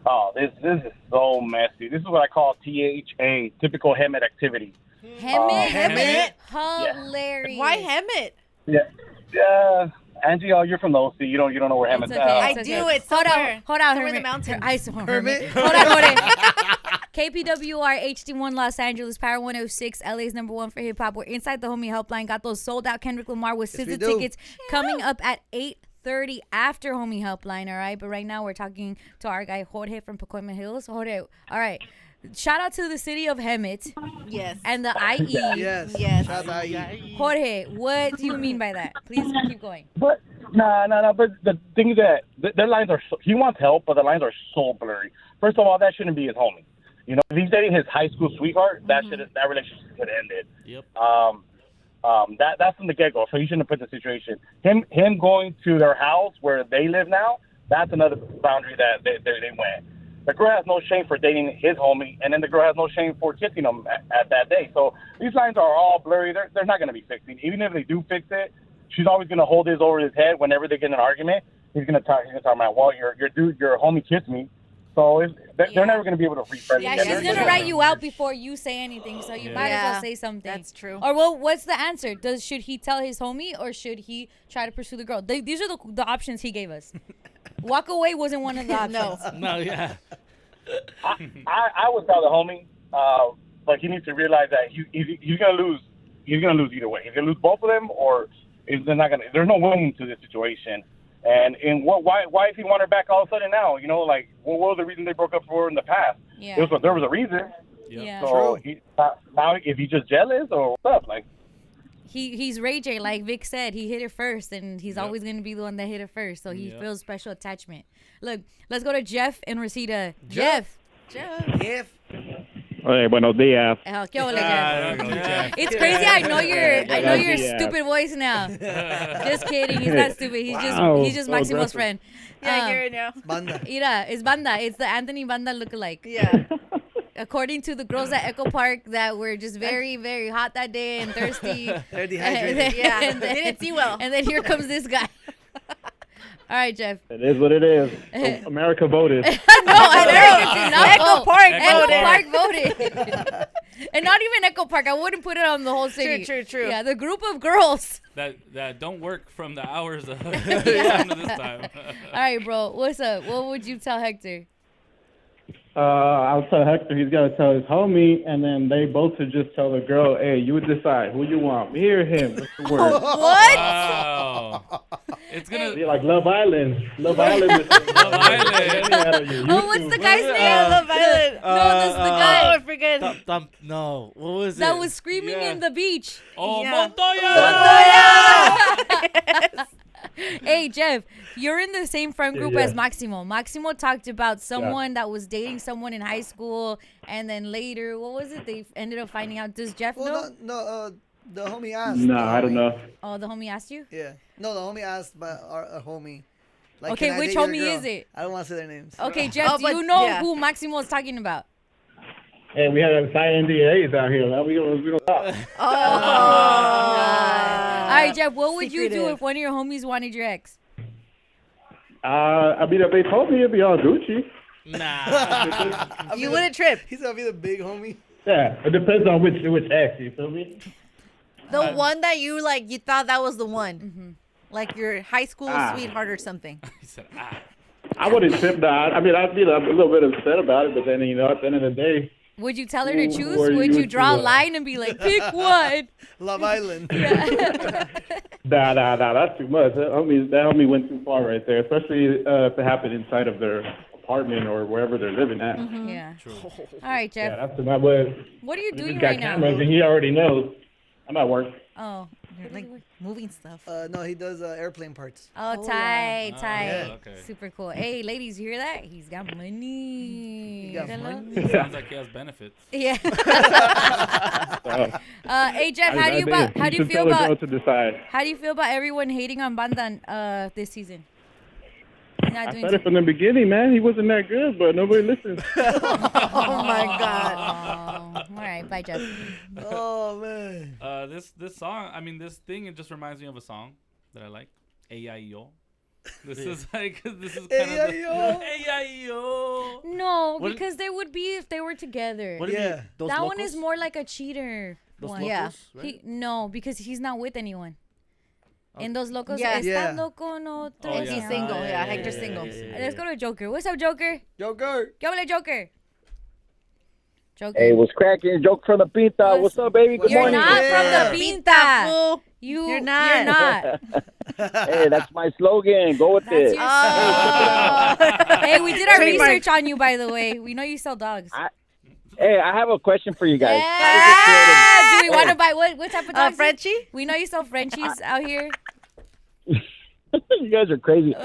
Speaker 7: Oh, this is so messy. This is what I call THA, typical Hemet activity.
Speaker 5: Hemet?
Speaker 1: Hemet?
Speaker 5: Hilarious.
Speaker 3: Why Hemet?
Speaker 7: Yeah. Yeah. Angie, oh, you're from the OC. You don't know where
Speaker 5: It's
Speaker 7: Hemet's
Speaker 5: okay.
Speaker 7: at.
Speaker 3: I do. It's
Speaker 5: Hold
Speaker 3: somewhere.
Speaker 5: on. Hold on.
Speaker 3: Somewhere in the
Speaker 5: Hermit.
Speaker 3: mountains.
Speaker 5: I saw
Speaker 2: Hermit.
Speaker 5: Hold on. KPWR HD1 Los Angeles, Power 106, LA's number one for hip hop. We're inside the homie helpline. Got those sold out Kendrick Lamar with
Speaker 2: Yes, we
Speaker 5: SZA
Speaker 2: do.
Speaker 5: tickets coming up at 8:30 after homie helpline. All right, but right now we're talking to our guy Jorge from Pacoima Hills. Jorge, all right. Shout out to the city of Hemet
Speaker 3: Yes.
Speaker 5: and the IE.
Speaker 2: Yes.
Speaker 3: Yes.
Speaker 2: Shout out IE.
Speaker 5: Jorge, what do you mean by that? Please keep going.
Speaker 7: But no. But the thing is that their lines are. He wants help, but the lines are so blurry. First of all, that shouldn't be his homie. You know, if he's dating his high school sweetheart, that relationship should have ended.
Speaker 4: Yep.
Speaker 7: That's from the get go. So he shouldn't have put the situation. Him going to their house where they live now. That's another boundary that they went. The girl has no shame for dating his homie, and then the girl has no shame for kissing him at that day. So these lines are all blurry. They're not going to be fixing. Even if they do fix it, she's always going to hold this over his head whenever they get in an argument. He's going to talk about, well, your homie kissed me. So they're never going to be able to refresh.
Speaker 5: Yeah, she's gonna write you out before you say anything, so you might as well say something.
Speaker 3: That's true.
Speaker 5: Or well, what's the answer? Should he tell his homie or should he try to pursue the girl? These are the options he gave us. Walk away wasn't one of the options.
Speaker 4: No, yeah.
Speaker 7: I would tell the homie, but he needs to realize that he's going to lose. He's going to lose either way. He's going to lose both of them, or they're not going to. There's no winning to this situation. And why if he want her back all of a sudden now? You know, like what was the reason they broke up for in the past?
Speaker 5: Yeah.
Speaker 7: There was a reason.
Speaker 5: Yeah.
Speaker 7: So now if he's just jealous or what's up, like.
Speaker 5: He's Ray J, like Vic said. He hit it first, and he's always going to be the one that hit it first. So he feels special attachment. Look, let's go to Jeff and Rosita. Jeff.
Speaker 2: Jeff.
Speaker 8: Hey, buenos días.
Speaker 5: ¿Qué ole, Jeff? It's crazy. I know your stupid voice now. Just kidding. He's not stupid. He's just Maximo's friend.
Speaker 3: Yeah, I hear it now.
Speaker 2: Banda.
Speaker 5: Mira, it's Banda. It's the Anthony Banda lookalike.
Speaker 3: Yeah.
Speaker 5: According to the girls at Echo Park that were just very, very hot that day and thirsty.
Speaker 2: They're dehydrated.
Speaker 3: Yeah. They didn't see well.
Speaker 5: And then here comes this guy. All right, Jeff.
Speaker 8: It is what it is. America voted.
Speaker 5: No, America did not
Speaker 3: Echo
Speaker 5: vote.
Speaker 3: Park
Speaker 5: Voted. And not even Echo Park. I wouldn't put it on the whole city.
Speaker 3: True.
Speaker 5: Yeah, the group of girls.
Speaker 1: That don't work from the hours of this time to this time.
Speaker 5: All right, bro. What's up? What would you tell Hector?
Speaker 8: I'll tell Hector he's got to tell his homie, and then they both should just tell the girl, hey, you would decide who you want, me or him. What's the word?
Speaker 5: What?
Speaker 1: Wow. It's gonna
Speaker 8: Be like Love Island. Love Island.
Speaker 1: Love Island.
Speaker 5: Oh, what's the guy's name?
Speaker 3: Love Island.
Speaker 5: No, that's the guy
Speaker 3: Oh, I forget.
Speaker 4: No, what was it?
Speaker 5: that was screaming in the beach.
Speaker 1: Oh,
Speaker 3: Yeah.
Speaker 1: Montoya!
Speaker 5: Hey, Jeff, you're in the same friend group
Speaker 8: Yeah.
Speaker 5: as Maximo. Maximo talked about someone that was dating someone in high school, and then later, what was it? They ended up finding out. Does Jeff know?
Speaker 2: Well, no, the homie asked.
Speaker 8: No,
Speaker 2: the
Speaker 8: I don't
Speaker 2: homie.
Speaker 8: know.
Speaker 5: Oh, the homie asked you?
Speaker 2: Yeah. No, the homie asked by a homie. Like,
Speaker 5: Okay,
Speaker 2: can I
Speaker 5: which
Speaker 2: date your
Speaker 5: homie
Speaker 2: girl?
Speaker 5: is it?
Speaker 2: I don't want to say their names.
Speaker 5: Okay, Jeff, do
Speaker 3: but-
Speaker 5: you know
Speaker 3: yeah.
Speaker 5: who Maximo is talking about?
Speaker 8: Hey, we have signed NDAs out here. Now we don't talk.
Speaker 5: All right, Jeff, what would you do
Speaker 3: Secretive.
Speaker 5: if one of your homies wanted your ex?
Speaker 8: I mean, if they told me it'd be all Gucci.
Speaker 4: Nah.
Speaker 3: You wouldn't trip.
Speaker 2: He's gonna be the big homie.
Speaker 8: Yeah, it depends on which ex. You feel me?
Speaker 3: The one that you thought that was the one. Like your high school sweetheart or something.
Speaker 1: He said,
Speaker 8: I wouldn't trip that. I mean, I'd be a little bit upset about it, but then at the end of the day,
Speaker 5: Would you tell her to choose?
Speaker 8: Or
Speaker 5: Would you
Speaker 8: you
Speaker 5: draw a
Speaker 8: to,
Speaker 5: line and be like, pick one?
Speaker 2: Love Island.
Speaker 8: nah, that's too much. That homie went too far right there, especially if it happened inside of their apartment or wherever they're living at.
Speaker 5: Yeah. All right, Jeff.
Speaker 8: Yeah, that's too much. But
Speaker 5: What are you
Speaker 8: we
Speaker 5: doing
Speaker 8: just got
Speaker 5: right now?
Speaker 8: cameras, and he already knows. I'm at work.
Speaker 5: Oh.
Speaker 3: Like moving stuff.
Speaker 2: No, he does airplane parts.
Speaker 5: Oh,
Speaker 3: Oh,
Speaker 5: tight,
Speaker 1: yeah.
Speaker 5: tight.
Speaker 1: Oh, okay.
Speaker 5: Super cool. Hey, ladies, you hear that? He's got money.
Speaker 2: He got
Speaker 5: Hello?
Speaker 2: money.
Speaker 1: sounds like he has benefits.
Speaker 5: Yeah.
Speaker 8: So,
Speaker 5: Hey, Jeff,
Speaker 8: I
Speaker 5: how do you
Speaker 8: should
Speaker 5: feel
Speaker 8: tell the girl
Speaker 5: about
Speaker 8: to decide?
Speaker 5: everyone hating on Bandan this season? He's not
Speaker 8: I
Speaker 5: doing
Speaker 8: said it from the beginning, man. He wasn't that good, but nobody listened.
Speaker 3: Oh my God.
Speaker 5: Oh, all right, bye, Jeff.
Speaker 2: Oh man.
Speaker 1: This song, I mean, this thing, it just reminds me of a song that I like. A.I.E.O. This is like this is
Speaker 2: Hey,
Speaker 1: kind of
Speaker 2: yo.
Speaker 1: hey yo.
Speaker 5: No,
Speaker 4: What-
Speaker 5: because they would be if they were together.
Speaker 4: What do you
Speaker 2: Yeah.
Speaker 4: mean? Those
Speaker 5: That one
Speaker 4: locals?
Speaker 5: is more like a cheater
Speaker 4: Those
Speaker 5: one.
Speaker 4: locals,
Speaker 3: Yeah.
Speaker 4: right?
Speaker 5: No, because he's not with anyone. In Those Locos,
Speaker 3: Yeah.
Speaker 5: está
Speaker 2: Yeah.
Speaker 5: loco no
Speaker 1: Oh,
Speaker 3: And
Speaker 1: yeah.
Speaker 3: he's single.
Speaker 4: Ah,
Speaker 3: Yeah, Hector's single.
Speaker 5: Let's go to Joker. What's up, Joker?
Speaker 2: Joker.
Speaker 5: ¿Qué habla, Joker? Joker.
Speaker 7: Hey, what's cracking? Joke from the Pinta. What's up, baby? Good
Speaker 5: You're
Speaker 7: morning.
Speaker 5: not from
Speaker 2: Yeah.
Speaker 5: the Pinta.
Speaker 3: Fool.
Speaker 5: You're
Speaker 3: not.
Speaker 5: not.
Speaker 7: Hey, that's my slogan. Go with
Speaker 5: That's
Speaker 7: it.
Speaker 5: your
Speaker 3: Oh.
Speaker 5: Hey, we did our
Speaker 3: Trademark.
Speaker 5: research on you, by the way. We know you sell dogs.
Speaker 7: Hey, I have a question for you guys.
Speaker 5: Yeah. Do we want to buy what type of dogs?
Speaker 3: Frenchie?
Speaker 5: We know you sell Frenchies out here.
Speaker 7: You guys are crazy.
Speaker 5: You're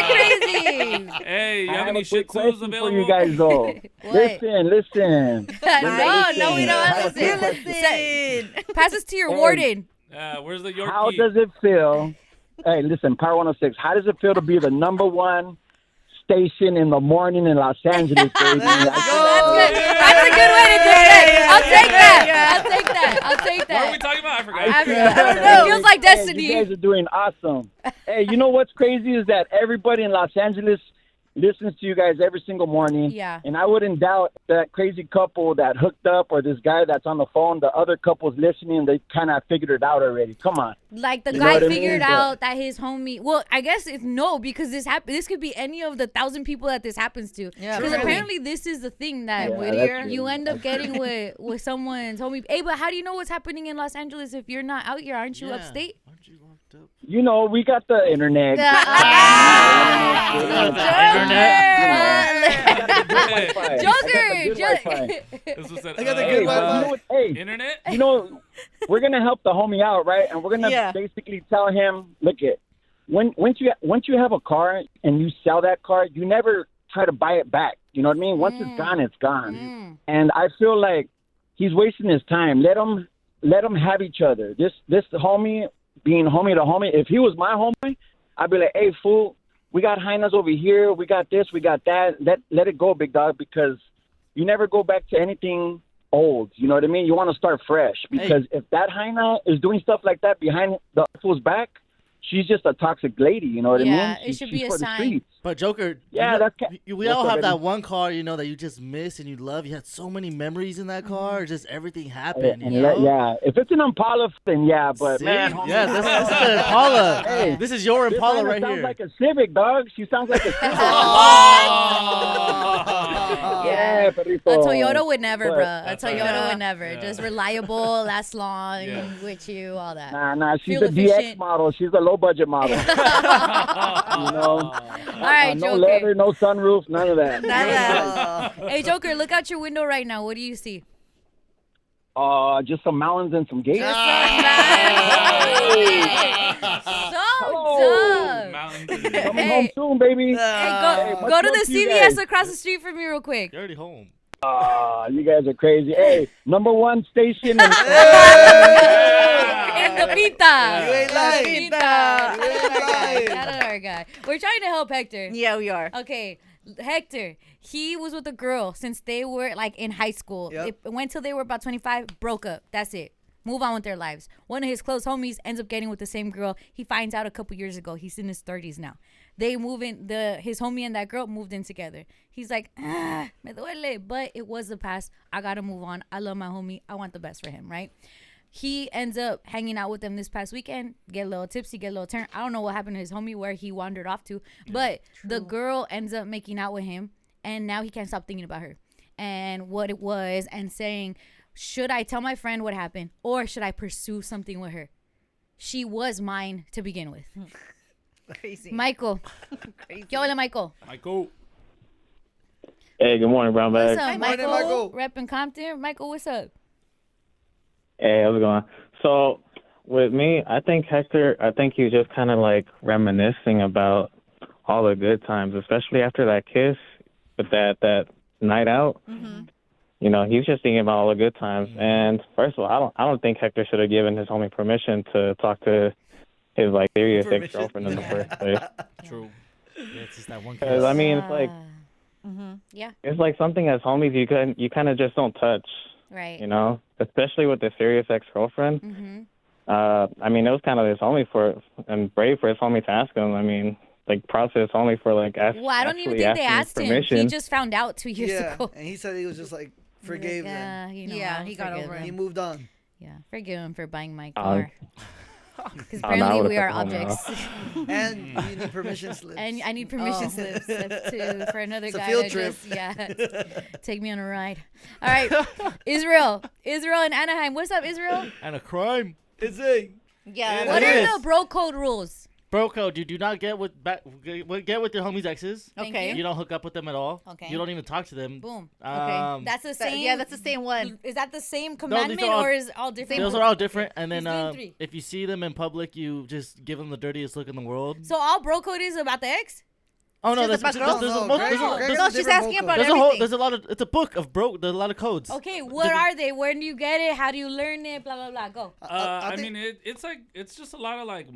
Speaker 5: crazy.
Speaker 1: Hey, you
Speaker 7: I
Speaker 1: have
Speaker 7: have
Speaker 1: any
Speaker 7: a
Speaker 1: Shih
Speaker 7: quick
Speaker 1: Tzus
Speaker 7: question
Speaker 1: available?
Speaker 7: for you guys, though.
Speaker 5: What?
Speaker 7: Listen.
Speaker 5: No, we don't want to
Speaker 3: You
Speaker 5: listen.
Speaker 3: listen.
Speaker 5: Pass us to your
Speaker 7: Hey.
Speaker 5: warden.
Speaker 1: Where's the
Speaker 7: How
Speaker 1: Yorkie?
Speaker 7: does it feel? Hey, listen, Power 106. How does it feel to be the #1 station in the morning in Los Angeles, baby?
Speaker 2: Let's
Speaker 5: That's
Speaker 2: go.
Speaker 5: good. That's a good way to do it. I'll take that. I'll take that. I'll take
Speaker 1: What are we
Speaker 5: that.
Speaker 1: talking about? I forgot.
Speaker 5: I don't know. It feels like
Speaker 7: Hey,
Speaker 5: destiny.
Speaker 7: you guys are doing awesome. Hey, you know what's crazy is that everybody in Los Angeles listens to you guys every single morning.
Speaker 5: Yeah.
Speaker 7: And I wouldn't doubt that crazy couple that hooked up or this guy that's on the phone, the other couple's listening, they kind of figured it out already. Come on.
Speaker 5: Like the
Speaker 7: You know
Speaker 5: guy
Speaker 7: what I mean?
Speaker 5: figured
Speaker 7: But-
Speaker 5: out that his homie. Well, I guess it's no, because this could be any of the 1,000 people that this happens to.
Speaker 3: Yeah,
Speaker 5: Because
Speaker 3: really.
Speaker 5: apparently this is the thing that
Speaker 7: Yeah,
Speaker 3: Whittier.
Speaker 7: that's
Speaker 5: you
Speaker 7: true.
Speaker 5: end up getting with someone's homie. Hey, but how do you know what's happening in Los Angeles if you're not out here? Aren't you
Speaker 4: Yeah.
Speaker 5: upstate?
Speaker 4: Aren't you locked up?
Speaker 7: You know, we got the internet.
Speaker 1: Hey,
Speaker 5: Joker!
Speaker 1: this was
Speaker 2: I got the
Speaker 1: uh,
Speaker 2: good
Speaker 7: Hey, but you
Speaker 2: Wi-Fi.
Speaker 7: know what? Hey,
Speaker 1: internet.
Speaker 7: you know, we're gonna help the homie out, right? And we're gonna
Speaker 3: Yeah.
Speaker 7: basically tell him, look it, once you have a car and you sell that car, you never try to buy it back. You know what I mean? Once it's gone, it's gone. And I feel like he's wasting his time. Let him have each other. This homie being homie to homie. If he was my homie, I'd be like, hey fool, we got hyenas over here, we got this, we got that. Let it go, big dog, because you never go back to anything old. You know what I mean? You want to start fresh, because if that hyena is doing stuff like that behind the fool's back, she's just a toxic lady. You know what I mean?
Speaker 5: Yeah, it should be
Speaker 7: she's
Speaker 5: a
Speaker 7: for the
Speaker 5: sign.
Speaker 7: streets.
Speaker 4: But Joker,
Speaker 7: Yeah,
Speaker 4: you know,
Speaker 7: that's
Speaker 4: we
Speaker 7: what's
Speaker 4: all
Speaker 7: up,
Speaker 4: have that
Speaker 7: baby?
Speaker 4: one car, you know, that you just miss and you love. You had so many memories in that
Speaker 5: Mm-hmm.
Speaker 4: car. Just everything happened.
Speaker 7: And
Speaker 4: You know?
Speaker 7: yeah, if it's an Impala, then yeah. But
Speaker 4: See?
Speaker 7: man, homie,
Speaker 4: yeah, this is the Impala.
Speaker 7: Hey,
Speaker 4: This is your
Speaker 7: this
Speaker 4: Impala
Speaker 7: hyena
Speaker 4: right
Speaker 7: sounds
Speaker 4: here.
Speaker 7: like a Civic, dog. She sounds like a Civic.
Speaker 5: Yeah.
Speaker 7: perrito.
Speaker 5: A Toyota would never,
Speaker 7: But-
Speaker 5: bro. A Toyota
Speaker 3: Yeah.
Speaker 5: would never. Just reliable, last long,
Speaker 1: Yeah.
Speaker 5: with you, all that.
Speaker 7: Nah, she's
Speaker 5: Fuel
Speaker 7: the DX
Speaker 5: efficient.
Speaker 7: model. She's the low budget model. You know,
Speaker 5: All right,
Speaker 7: no
Speaker 5: Joker.
Speaker 7: leather, no sunroof, none of that.
Speaker 5: Hey, Joker, look out your window right now. What do you see?
Speaker 7: Just some mountains and some gates.
Speaker 5: So
Speaker 1: Mountains.
Speaker 7: Coming
Speaker 5: Hey.
Speaker 7: home soon, baby.
Speaker 5: Hey,
Speaker 7: much
Speaker 5: go to
Speaker 7: love
Speaker 5: the
Speaker 7: to you
Speaker 5: CVS
Speaker 7: guys.
Speaker 5: across the street from me real quick.
Speaker 4: You're already home.
Speaker 7: You guys are crazy. Hey, #1 station. In-
Speaker 5: In the pita.
Speaker 2: You ain't lying.
Speaker 5: Pita.
Speaker 2: You ain't lying.
Speaker 5: Shout out our guy. We're trying to help Hector.
Speaker 3: Yeah, we are.
Speaker 5: Okay, Hector, he was with a girl since they were like in high school.
Speaker 2: Yep.
Speaker 5: It went till they were about 25, broke up. That's it. Move on with their lives. One of his close homies ends up getting with the same girl. He finds out a couple years ago. He's in his 30s now. They move in, his homie and that girl moved in together. He's like, me duele, but it was the past. I gotta move on. I love my homie. I want the best for him, right? He ends up hanging out with them this past weekend, get a little tipsy, get a little turned. I don't know what happened to his homie, where he wandered off to, but the girl ends up making out with him, and now he can't stop thinking about her and what it was, and saying, should I tell my friend what happened, or should I pursue something with her? She was mine to begin with.
Speaker 3: Crazy.
Speaker 5: Michael.
Speaker 3: Crazy.
Speaker 5: ¿Qué hola, Michael?
Speaker 1: Michael.
Speaker 9: Hey, good morning, Brown Bag.
Speaker 5: What's up,
Speaker 2: morning,
Speaker 5: Michael?
Speaker 2: Michael.
Speaker 5: Reppin' Compton. Michael, what's up?
Speaker 9: Hey, how's it going? So, with me, I think he's just kind of like reminiscing about all the good times, especially after that kiss with that night out.
Speaker 3: Mm-hmm.
Speaker 9: You know, he's just thinking about all the good times. And first of all, I don't think Hector should have given his homie permission to talk to his like serious ex-girlfriend in the first place.
Speaker 4: True. Yeah, it's just that one
Speaker 9: Because
Speaker 4: kiss.
Speaker 9: I mean, it's like
Speaker 5: Yeah,
Speaker 9: it's like something as homies you kind of just don't touch.
Speaker 5: right.
Speaker 9: You know, especially with the serious ex-girlfriend.
Speaker 5: Mm-hmm.
Speaker 9: I mean, it was kind of his homie and brave for his homie to ask him. I mean, like process only for like
Speaker 5: Well, I don't even think they asked
Speaker 9: permission.
Speaker 5: him. He just found out 2 years ago.
Speaker 2: And he said he was just like forgave them.
Speaker 5: You know,
Speaker 3: Yeah, he got
Speaker 5: forgive
Speaker 3: over
Speaker 5: him.
Speaker 2: He moved on.
Speaker 5: Yeah, forgive him for buying my car. Because
Speaker 9: Oh, no, I
Speaker 5: apparently
Speaker 9: would've
Speaker 5: we are
Speaker 9: took the homie
Speaker 5: objects.
Speaker 2: And you need permission slips.
Speaker 5: And I need permission slips for another
Speaker 2: It's a
Speaker 5: guy
Speaker 2: field
Speaker 5: to
Speaker 2: trip.
Speaker 5: just take me on a ride. All right, Israel in Anaheim. What's up, Israel?
Speaker 4: And a crime.
Speaker 2: It's a
Speaker 3: Yeah.
Speaker 5: What
Speaker 4: It
Speaker 5: are
Speaker 4: is.
Speaker 5: the bro code rules?
Speaker 4: Bro code, you do not get with get with your homies' exes.
Speaker 5: Thank
Speaker 3: Okay.
Speaker 4: You don't hook up with them at all.
Speaker 5: Okay.
Speaker 4: You don't even talk to them.
Speaker 5: Boom.
Speaker 4: Okay.
Speaker 5: That's the same.
Speaker 3: Yeah, that's the same one.
Speaker 5: Is that the same
Speaker 4: these
Speaker 5: commandment
Speaker 4: are all-
Speaker 5: or is it all different?
Speaker 4: Those are all different. And then
Speaker 5: He's doing 3.
Speaker 4: if you see them in public, you just give them the dirtiest look in the world.
Speaker 5: So all bro code is about the ex?
Speaker 4: Oh no,
Speaker 3: just
Speaker 4: there's
Speaker 3: about girls?
Speaker 4: there's
Speaker 2: No,
Speaker 4: a most-
Speaker 2: Greg-
Speaker 4: there's a-
Speaker 2: Greg
Speaker 4: there's
Speaker 2: has
Speaker 3: No,
Speaker 2: a
Speaker 3: she's
Speaker 2: different
Speaker 3: asking
Speaker 2: vocal.
Speaker 3: about
Speaker 4: there's a
Speaker 3: everything.
Speaker 4: whole there's a lot of it's a book of there's a lot of codes.
Speaker 5: Okay, what are they? Where do you get it? How do you learn it? Blah blah blah. Go.
Speaker 1: I
Speaker 2: think-
Speaker 1: mean, it's just a lot of like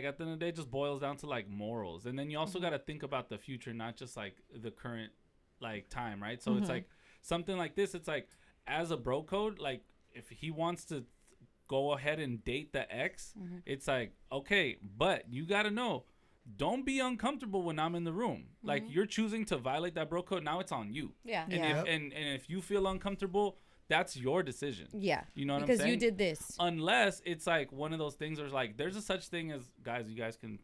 Speaker 1: at the end of the day, it just boils down to like morals, and then you also got to think about the future, not just like the current like time, right? So it's like something like this. It's like as a bro code, like if he wants to go ahead and date the ex, it's like okay, but you got to know. Don't be uncomfortable when I'm in the room. Like you're choosing to violate that bro code. Now it's on you.
Speaker 5: Yeah.
Speaker 1: And
Speaker 5: Yeah.
Speaker 1: if you feel uncomfortable, that's your decision.
Speaker 5: Yeah.
Speaker 1: You know what
Speaker 5: because
Speaker 1: I'm saying?
Speaker 5: you did this.
Speaker 1: Unless it's like one of those things where it's like there's a such thing as guys. You guys can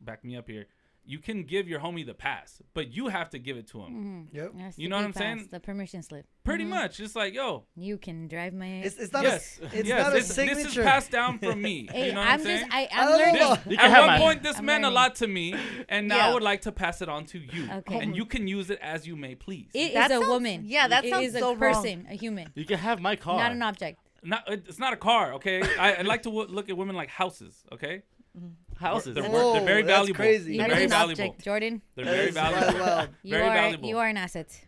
Speaker 1: back me up here. You can give your homie the pass, but you have to give it to him.
Speaker 2: Yep.
Speaker 5: That's
Speaker 1: You
Speaker 5: the
Speaker 1: know what
Speaker 5: gay
Speaker 1: I'm
Speaker 5: pass,
Speaker 1: saying?
Speaker 5: The permission slip.
Speaker 1: Pretty much, it's like yo.
Speaker 5: You can drive my.
Speaker 2: It's not
Speaker 1: Yes,
Speaker 2: it's
Speaker 1: yes.
Speaker 2: not a
Speaker 1: This is
Speaker 2: signature.
Speaker 1: passed down from me.
Speaker 5: Hey,
Speaker 1: you know what
Speaker 5: I'm
Speaker 1: I'm
Speaker 5: just
Speaker 1: saying?
Speaker 5: I'm
Speaker 2: I don't
Speaker 5: learning.
Speaker 2: know.
Speaker 4: You can
Speaker 1: At
Speaker 4: have
Speaker 1: one
Speaker 4: mine.
Speaker 1: point, this
Speaker 5: I'm
Speaker 1: meant a
Speaker 5: learning.
Speaker 1: lot to me, and now
Speaker 3: Yeah.
Speaker 1: I would like to pass it on to you.
Speaker 5: Okay.
Speaker 1: And you can use it as you may please.
Speaker 5: It
Speaker 3: That
Speaker 5: is a
Speaker 3: sounds-
Speaker 5: woman.
Speaker 3: yeah, that
Speaker 5: It
Speaker 3: sounds
Speaker 5: is a
Speaker 3: so wrong.
Speaker 5: person, a human,
Speaker 4: You can have my car.
Speaker 5: not an object.
Speaker 1: It's not a car, okay? I like to look at women like houses, okay?
Speaker 4: Houses.
Speaker 1: They're,
Speaker 2: Whoa,
Speaker 1: they're very
Speaker 2: that's
Speaker 1: valuable.
Speaker 2: crazy.
Speaker 1: They're
Speaker 5: That
Speaker 1: very
Speaker 5: is an
Speaker 1: valuable.
Speaker 5: object, Jordan.
Speaker 1: They're
Speaker 2: That
Speaker 1: very
Speaker 2: is
Speaker 1: valuable.
Speaker 2: wild.
Speaker 1: Very valuable.
Speaker 5: You are an asset.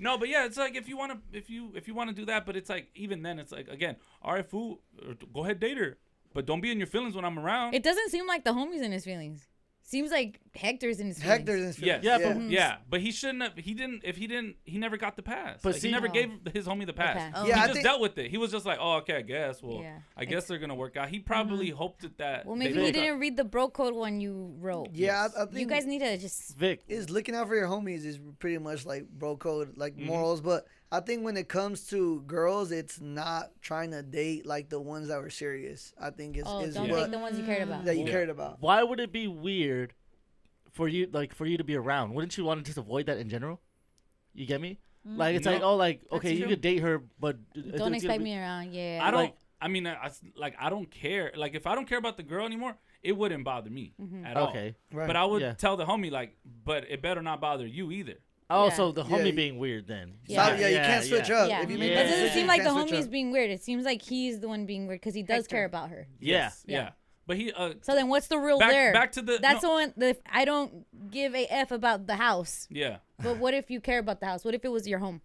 Speaker 1: No, but yeah, it's like if you want to do that, but it's like even then it's like again, all right, fool, go ahead date her, but don't be in your feelings when I'm around.
Speaker 5: It doesn't seem like the homie's in his feelings. Seems like Hector's in his feelings.
Speaker 2: Hector's in his
Speaker 1: Yes.
Speaker 2: feelings.
Speaker 1: Yeah, but he shouldn't have. He never got the pass.
Speaker 4: But
Speaker 1: Like,
Speaker 4: see-
Speaker 1: he never
Speaker 5: Oh.
Speaker 1: gave his homie the pass.
Speaker 5: pass.
Speaker 3: Oh.
Speaker 2: Yeah,
Speaker 1: he
Speaker 2: I
Speaker 1: just
Speaker 2: think-
Speaker 1: dealt with it. He was just like, oh, okay, I guess. Well,
Speaker 5: Yeah.
Speaker 1: I guess they're gonna work out. He probably hoped that.
Speaker 5: Well, maybe
Speaker 1: they
Speaker 5: he
Speaker 1: would-
Speaker 5: didn't read the bro code when you wrote.
Speaker 2: Yeah, I think
Speaker 5: You guys need to just.
Speaker 4: Vic.
Speaker 2: is looking out for your homies is pretty much like bro code, like
Speaker 1: Mm-hmm.
Speaker 2: morals. But I think when it comes to girls, it's not trying to date like the ones that were serious. I think is
Speaker 5: Oh,
Speaker 2: is
Speaker 5: don't
Speaker 2: what
Speaker 5: take the ones you cared about.
Speaker 2: that you
Speaker 1: Yeah.
Speaker 2: cared about.
Speaker 4: Why would it be weird for you to be around? Wouldn't you want to just avoid that in general? You get me? Like it's like
Speaker 1: No.
Speaker 4: okay, you
Speaker 5: true.
Speaker 4: could date her, but
Speaker 5: Don't expect me around. Yeah.
Speaker 1: I don't.
Speaker 4: Like-
Speaker 1: I mean, I don't care. Like if I don't care about the girl anymore, it wouldn't bother me at all.
Speaker 4: Okay.
Speaker 2: Right.
Speaker 1: But I would
Speaker 4: Yeah.
Speaker 1: tell the homie like, but it better not bother you either.
Speaker 4: Oh,
Speaker 5: Yeah.
Speaker 4: so the homie
Speaker 2: Yeah.
Speaker 4: being weird then.
Speaker 5: Yeah.
Speaker 2: Yeah, you can't switch up.
Speaker 5: Yeah.
Speaker 2: If you
Speaker 5: It
Speaker 2: make that
Speaker 5: doesn't
Speaker 2: decision,
Speaker 5: seem
Speaker 2: you
Speaker 5: like the
Speaker 2: can't switch
Speaker 5: homie's
Speaker 2: up.
Speaker 5: being weird. It seems like he's the one being weird because he does
Speaker 3: Hector.
Speaker 5: care about her.
Speaker 4: Yeah.
Speaker 1: Yes, yeah. But he.
Speaker 5: So then, what's the rule
Speaker 1: back,
Speaker 5: there?
Speaker 1: back to the.
Speaker 5: That's
Speaker 1: no,
Speaker 5: the one. The I don't give a f about the house.
Speaker 1: Yeah.
Speaker 5: But what if you care about the house? What if it was your home?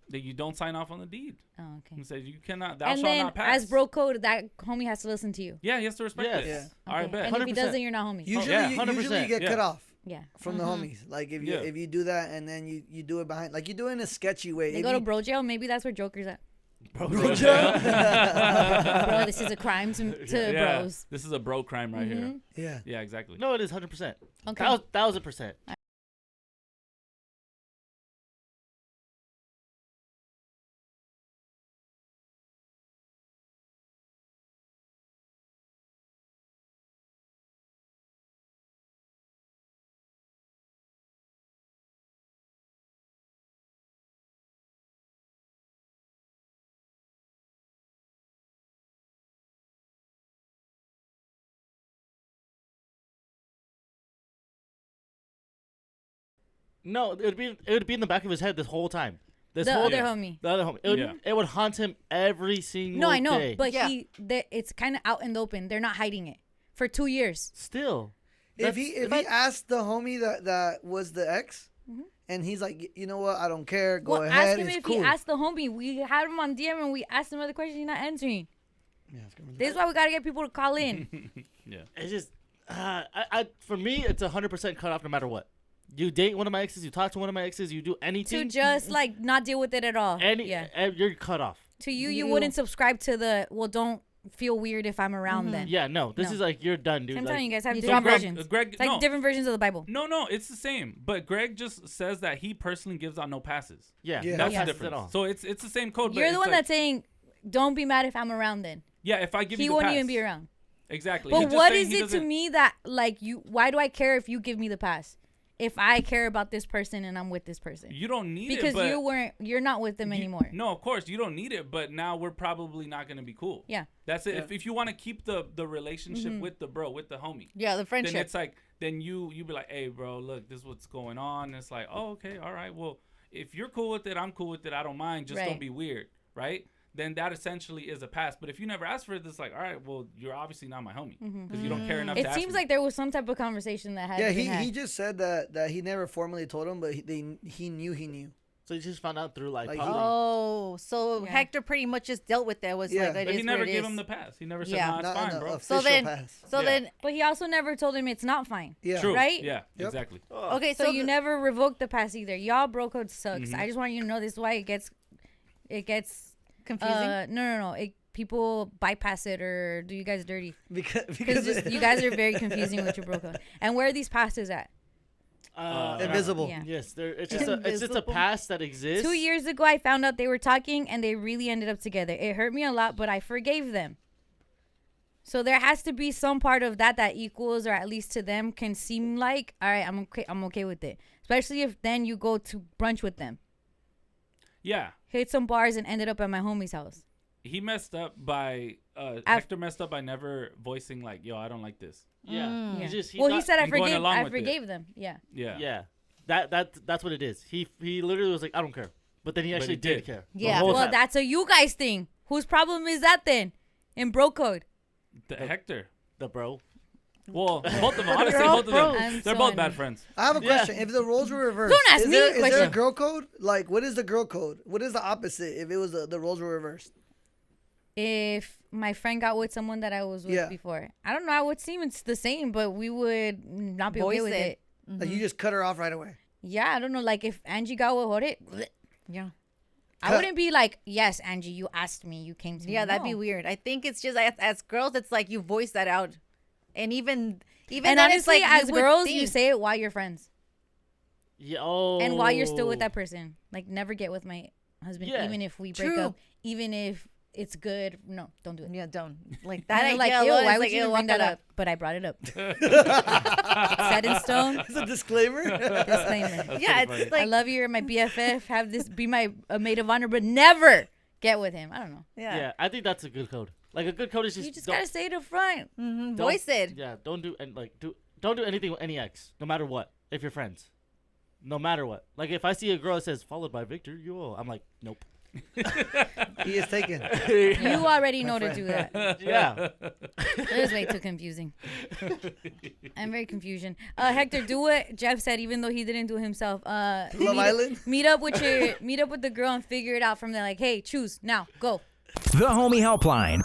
Speaker 1: That you don't sign off on the deed.
Speaker 5: Oh, okay.
Speaker 1: He says you cannot. Thou
Speaker 5: And
Speaker 1: shalt
Speaker 5: then,
Speaker 1: not pass.
Speaker 5: as bro code, that homie has to listen to you.
Speaker 1: Yeah, he has to respect
Speaker 4: Yes.
Speaker 1: it.
Speaker 2: Yeah.
Speaker 1: All right,
Speaker 5: Okay.
Speaker 1: bet.
Speaker 5: And if he
Speaker 4: 100%.
Speaker 5: doesn't, you're not homies.
Speaker 2: Usually,
Speaker 1: yeah,
Speaker 2: usually
Speaker 4: 100%,
Speaker 2: you get
Speaker 1: yeah.
Speaker 2: cut off
Speaker 5: Yeah.
Speaker 2: from the homies. Like if you
Speaker 1: Yeah.
Speaker 2: if you do that and then you do it behind, like you do it in a sketchy way.
Speaker 5: They
Speaker 2: If
Speaker 5: go to
Speaker 2: you-
Speaker 5: bro jail. Maybe that's where Joker's at.
Speaker 1: Bro,
Speaker 2: Bro,
Speaker 5: Bro, this is a crime to
Speaker 1: yeah,
Speaker 5: bros.
Speaker 1: this is a bro crime right here.
Speaker 2: yeah.
Speaker 1: Yeah, exactly.
Speaker 4: No, it is 100%.
Speaker 5: Okay.
Speaker 4: 1000%. No, it would be in the back of his head this whole time. This
Speaker 5: The
Speaker 4: whole
Speaker 5: other
Speaker 1: Yeah.
Speaker 5: homie.
Speaker 4: The other homie. It would,
Speaker 1: Yeah.
Speaker 4: it would haunt him every single
Speaker 5: No, I know,
Speaker 4: day.
Speaker 5: but
Speaker 3: Yeah.
Speaker 5: it's kind of out in the open. They're not hiding it for 2 years.
Speaker 4: Still.
Speaker 2: If he asked the homie that was the ex, and he's like, you know what, I don't care, go
Speaker 5: Well,
Speaker 2: ahead,
Speaker 5: ask him
Speaker 2: it's
Speaker 5: if
Speaker 2: cool.
Speaker 5: he asked the homie. We had him on DM and we asked him other questions. He's not answering.
Speaker 2: Yeah, it's gonna be-
Speaker 5: This is why we gotta get people to call in.
Speaker 4: It's just, for me, it's 100% cut off no matter what. You date one of my exes, you talk to one of my exes, you do
Speaker 5: To
Speaker 4: anything.
Speaker 5: just like not deal with it at all. Yeah.
Speaker 4: You're cut off.
Speaker 5: To you wouldn't subscribe to the don't feel weird if I'm around them.
Speaker 4: Yeah, no. This
Speaker 5: No.
Speaker 4: is like you're done, dude.
Speaker 5: I'm
Speaker 4: like,
Speaker 5: telling you guys have
Speaker 3: So
Speaker 5: different
Speaker 1: Greg-
Speaker 5: versions.
Speaker 1: Greg,
Speaker 5: It's like
Speaker 1: no.
Speaker 5: different versions of the Bible.
Speaker 1: No, it's the same. But Greg just says that he personally gives out no passes.
Speaker 4: Yeah,
Speaker 2: Yeah.
Speaker 1: That's
Speaker 5: Yes.
Speaker 1: the
Speaker 4: At
Speaker 1: difference.
Speaker 4: all.
Speaker 1: So it's the same code.
Speaker 5: You're
Speaker 1: but
Speaker 5: the
Speaker 1: it's
Speaker 5: one
Speaker 1: like,
Speaker 5: that's saying, don't be mad if I'm around then.
Speaker 1: yeah. If I give
Speaker 5: He
Speaker 1: you the
Speaker 5: won't
Speaker 1: pass,
Speaker 5: even be around.
Speaker 1: Exactly.
Speaker 5: But
Speaker 1: He's just
Speaker 5: what
Speaker 1: saying
Speaker 5: is
Speaker 1: he
Speaker 5: it to
Speaker 1: doesn't-
Speaker 5: me that like why do I care if you give me the pass? If I care about this person and I'm with this person.
Speaker 1: You don't need
Speaker 5: Because
Speaker 1: it, but
Speaker 5: you're not with them anymore.
Speaker 1: No, of course you don't need it, but now we're probably not gonna be cool.
Speaker 5: Yeah.
Speaker 1: That's it. If you want to keep the relationship with the bro, with the homie,
Speaker 3: Yeah, the
Speaker 1: then
Speaker 3: friendship.
Speaker 1: it's like then you be like, hey bro, look, this is what's going on. And it's like, oh okay, all right. Well, if you're cool with it, I'm cool with it. I don't mind. Just
Speaker 5: Right.
Speaker 1: don't be weird, right? Then that essentially is a pass. But if you never ask for it, it's like, all right, well, you're obviously not my homie because you don't care enough.
Speaker 5: It
Speaker 1: to ask
Speaker 5: seems
Speaker 1: me.
Speaker 5: like there was some type of conversation that had
Speaker 2: Yeah,
Speaker 5: been had.
Speaker 2: he just said that he never formally told him, but he knew.
Speaker 4: So you just found out through like
Speaker 2: Like,
Speaker 4: probably.
Speaker 3: Oh, so
Speaker 5: Yeah.
Speaker 3: Hector pretty much just dealt with that. Was
Speaker 2: Yeah.
Speaker 3: like, it
Speaker 1: But he
Speaker 3: is
Speaker 1: never
Speaker 3: what it
Speaker 1: gave
Speaker 3: is.
Speaker 1: him the pass. He never said,
Speaker 3: Yeah.
Speaker 1: no, it's
Speaker 2: Not
Speaker 1: fine,
Speaker 2: an
Speaker 1: bro.
Speaker 2: official pass.
Speaker 3: So
Speaker 1: Yeah.
Speaker 3: then,
Speaker 5: But he also never told him it's not fine.
Speaker 2: Yeah.
Speaker 1: True.
Speaker 5: Right?
Speaker 1: Yeah.
Speaker 2: Yep.
Speaker 1: Exactly.
Speaker 3: okay,
Speaker 5: So,
Speaker 3: so
Speaker 5: you never revoked the pass either. Y'all bro code sucks.
Speaker 1: Mhm.
Speaker 5: I just want you to know this is why it gets
Speaker 3: confusing.
Speaker 5: no. People bypass it or do you guys dirty
Speaker 2: Because
Speaker 5: because you guys are very confusing with your bro code. And where are these passes at?
Speaker 2: invisible.
Speaker 5: Yeah.
Speaker 4: Yes, it's just a
Speaker 3: Invisible.
Speaker 4: past that exists.
Speaker 5: 2 years ago, I found out they were talking and they really ended up together. It hurt me a lot, but I forgave them. So there has to be some part of that equals, or at least to them, can seem like, all right, I'm okay with it. Especially if then you go to brunch with them,
Speaker 1: Yeah.
Speaker 5: hit some bars, and ended up at my homie's house.
Speaker 1: He messed up by Hector messed up by never voicing like, yo, I don't like this.
Speaker 4: Yeah.
Speaker 3: Mm.
Speaker 4: He just,
Speaker 5: Well, he
Speaker 4: thought-
Speaker 5: said I
Speaker 1: and going along
Speaker 5: I
Speaker 1: with it.
Speaker 5: forgave them. Yeah.
Speaker 1: Yeah.
Speaker 4: Yeah. That's what it is. He literally was like, I don't care. But then he actually
Speaker 1: he
Speaker 4: did
Speaker 1: did.
Speaker 4: care. the
Speaker 5: Yeah.
Speaker 4: whole
Speaker 5: Well,
Speaker 4: time.
Speaker 5: that's a you guys thing. Whose problem is that then? In bro code.
Speaker 1: The Hector.
Speaker 4: the bro.
Speaker 1: Well, both of them. Honestly,
Speaker 3: They're all
Speaker 1: both of them.
Speaker 5: bros.
Speaker 1: They're
Speaker 5: I'm
Speaker 1: both
Speaker 5: so
Speaker 1: bad
Speaker 5: annoyed.
Speaker 1: friends.
Speaker 2: I have a
Speaker 4: Yeah.
Speaker 2: question. If the roles were reversed,
Speaker 5: Don't ask
Speaker 2: is
Speaker 5: me a
Speaker 2: there, is there a
Speaker 5: question.
Speaker 2: girl code? Like, what is the girl code? What is the opposite if it was the roles were reversed?
Speaker 5: If my friend got with someone that I was with
Speaker 2: Yeah.
Speaker 5: before, I don't know. I would seem it's the same, but we would not be okay
Speaker 3: Voice
Speaker 5: with
Speaker 3: it.
Speaker 5: it.
Speaker 2: Like, you just cut her off right away.
Speaker 5: Yeah, I don't know. Like if Angie got with Jorge,
Speaker 3: yeah,
Speaker 5: I
Speaker 2: Cut.
Speaker 5: wouldn't be like, yes, Angie, you asked me, you came to me.
Speaker 3: yeah, that'd be
Speaker 5: No.
Speaker 3: weird. I think it's just as girls, it's like you voice that out, and even
Speaker 5: And
Speaker 3: then it's
Speaker 5: honestly,
Speaker 3: like
Speaker 5: as
Speaker 3: you would
Speaker 5: girls, you
Speaker 3: think.
Speaker 5: say it while you're friends
Speaker 4: Yeah. Oh.
Speaker 5: and while you're still with that person. Like never get with my husband,
Speaker 4: Yeah,
Speaker 5: even if we break
Speaker 3: true.
Speaker 5: up, even if it's good. No, don't do it.
Speaker 3: Yeah, don't like
Speaker 5: That
Speaker 3: that.
Speaker 5: ain't like, ew,
Speaker 3: alone
Speaker 5: why
Speaker 3: is
Speaker 5: would
Speaker 3: like,
Speaker 5: you
Speaker 3: ew,
Speaker 5: even bring that
Speaker 3: guácala.
Speaker 5: up? But I brought it up. It's set in stone.
Speaker 2: It's a disclaimer.
Speaker 5: Disclaimer.
Speaker 3: Yeah,
Speaker 1: funny.
Speaker 3: it's
Speaker 5: I
Speaker 3: like
Speaker 5: love you. You're my BFF. Have this be my maid of honor, but never get with him. I don't know.
Speaker 4: Yeah. I think that's a good code. Like a good code is just.
Speaker 5: You just
Speaker 4: don't-
Speaker 5: gotta say it up front.
Speaker 3: mhm,
Speaker 4: don't-
Speaker 3: voice it.
Speaker 4: Yeah. Don't do and like don't do anything with any ex, no matter what. If you're friends, no matter what. Like if I see a girl that says followed by Victor, I'm like, nope.
Speaker 2: He is taken.
Speaker 5: You already know to do that.
Speaker 4: Yeah.
Speaker 5: It was way too confusing. I'm very confusion. Hector, do what Jeff said, even though he didn't do it himself.
Speaker 2: Love Island?
Speaker 5: Meet up with the girl and figure it out from there. Like, hey, choose now, go.
Speaker 10: The Homie Helpline.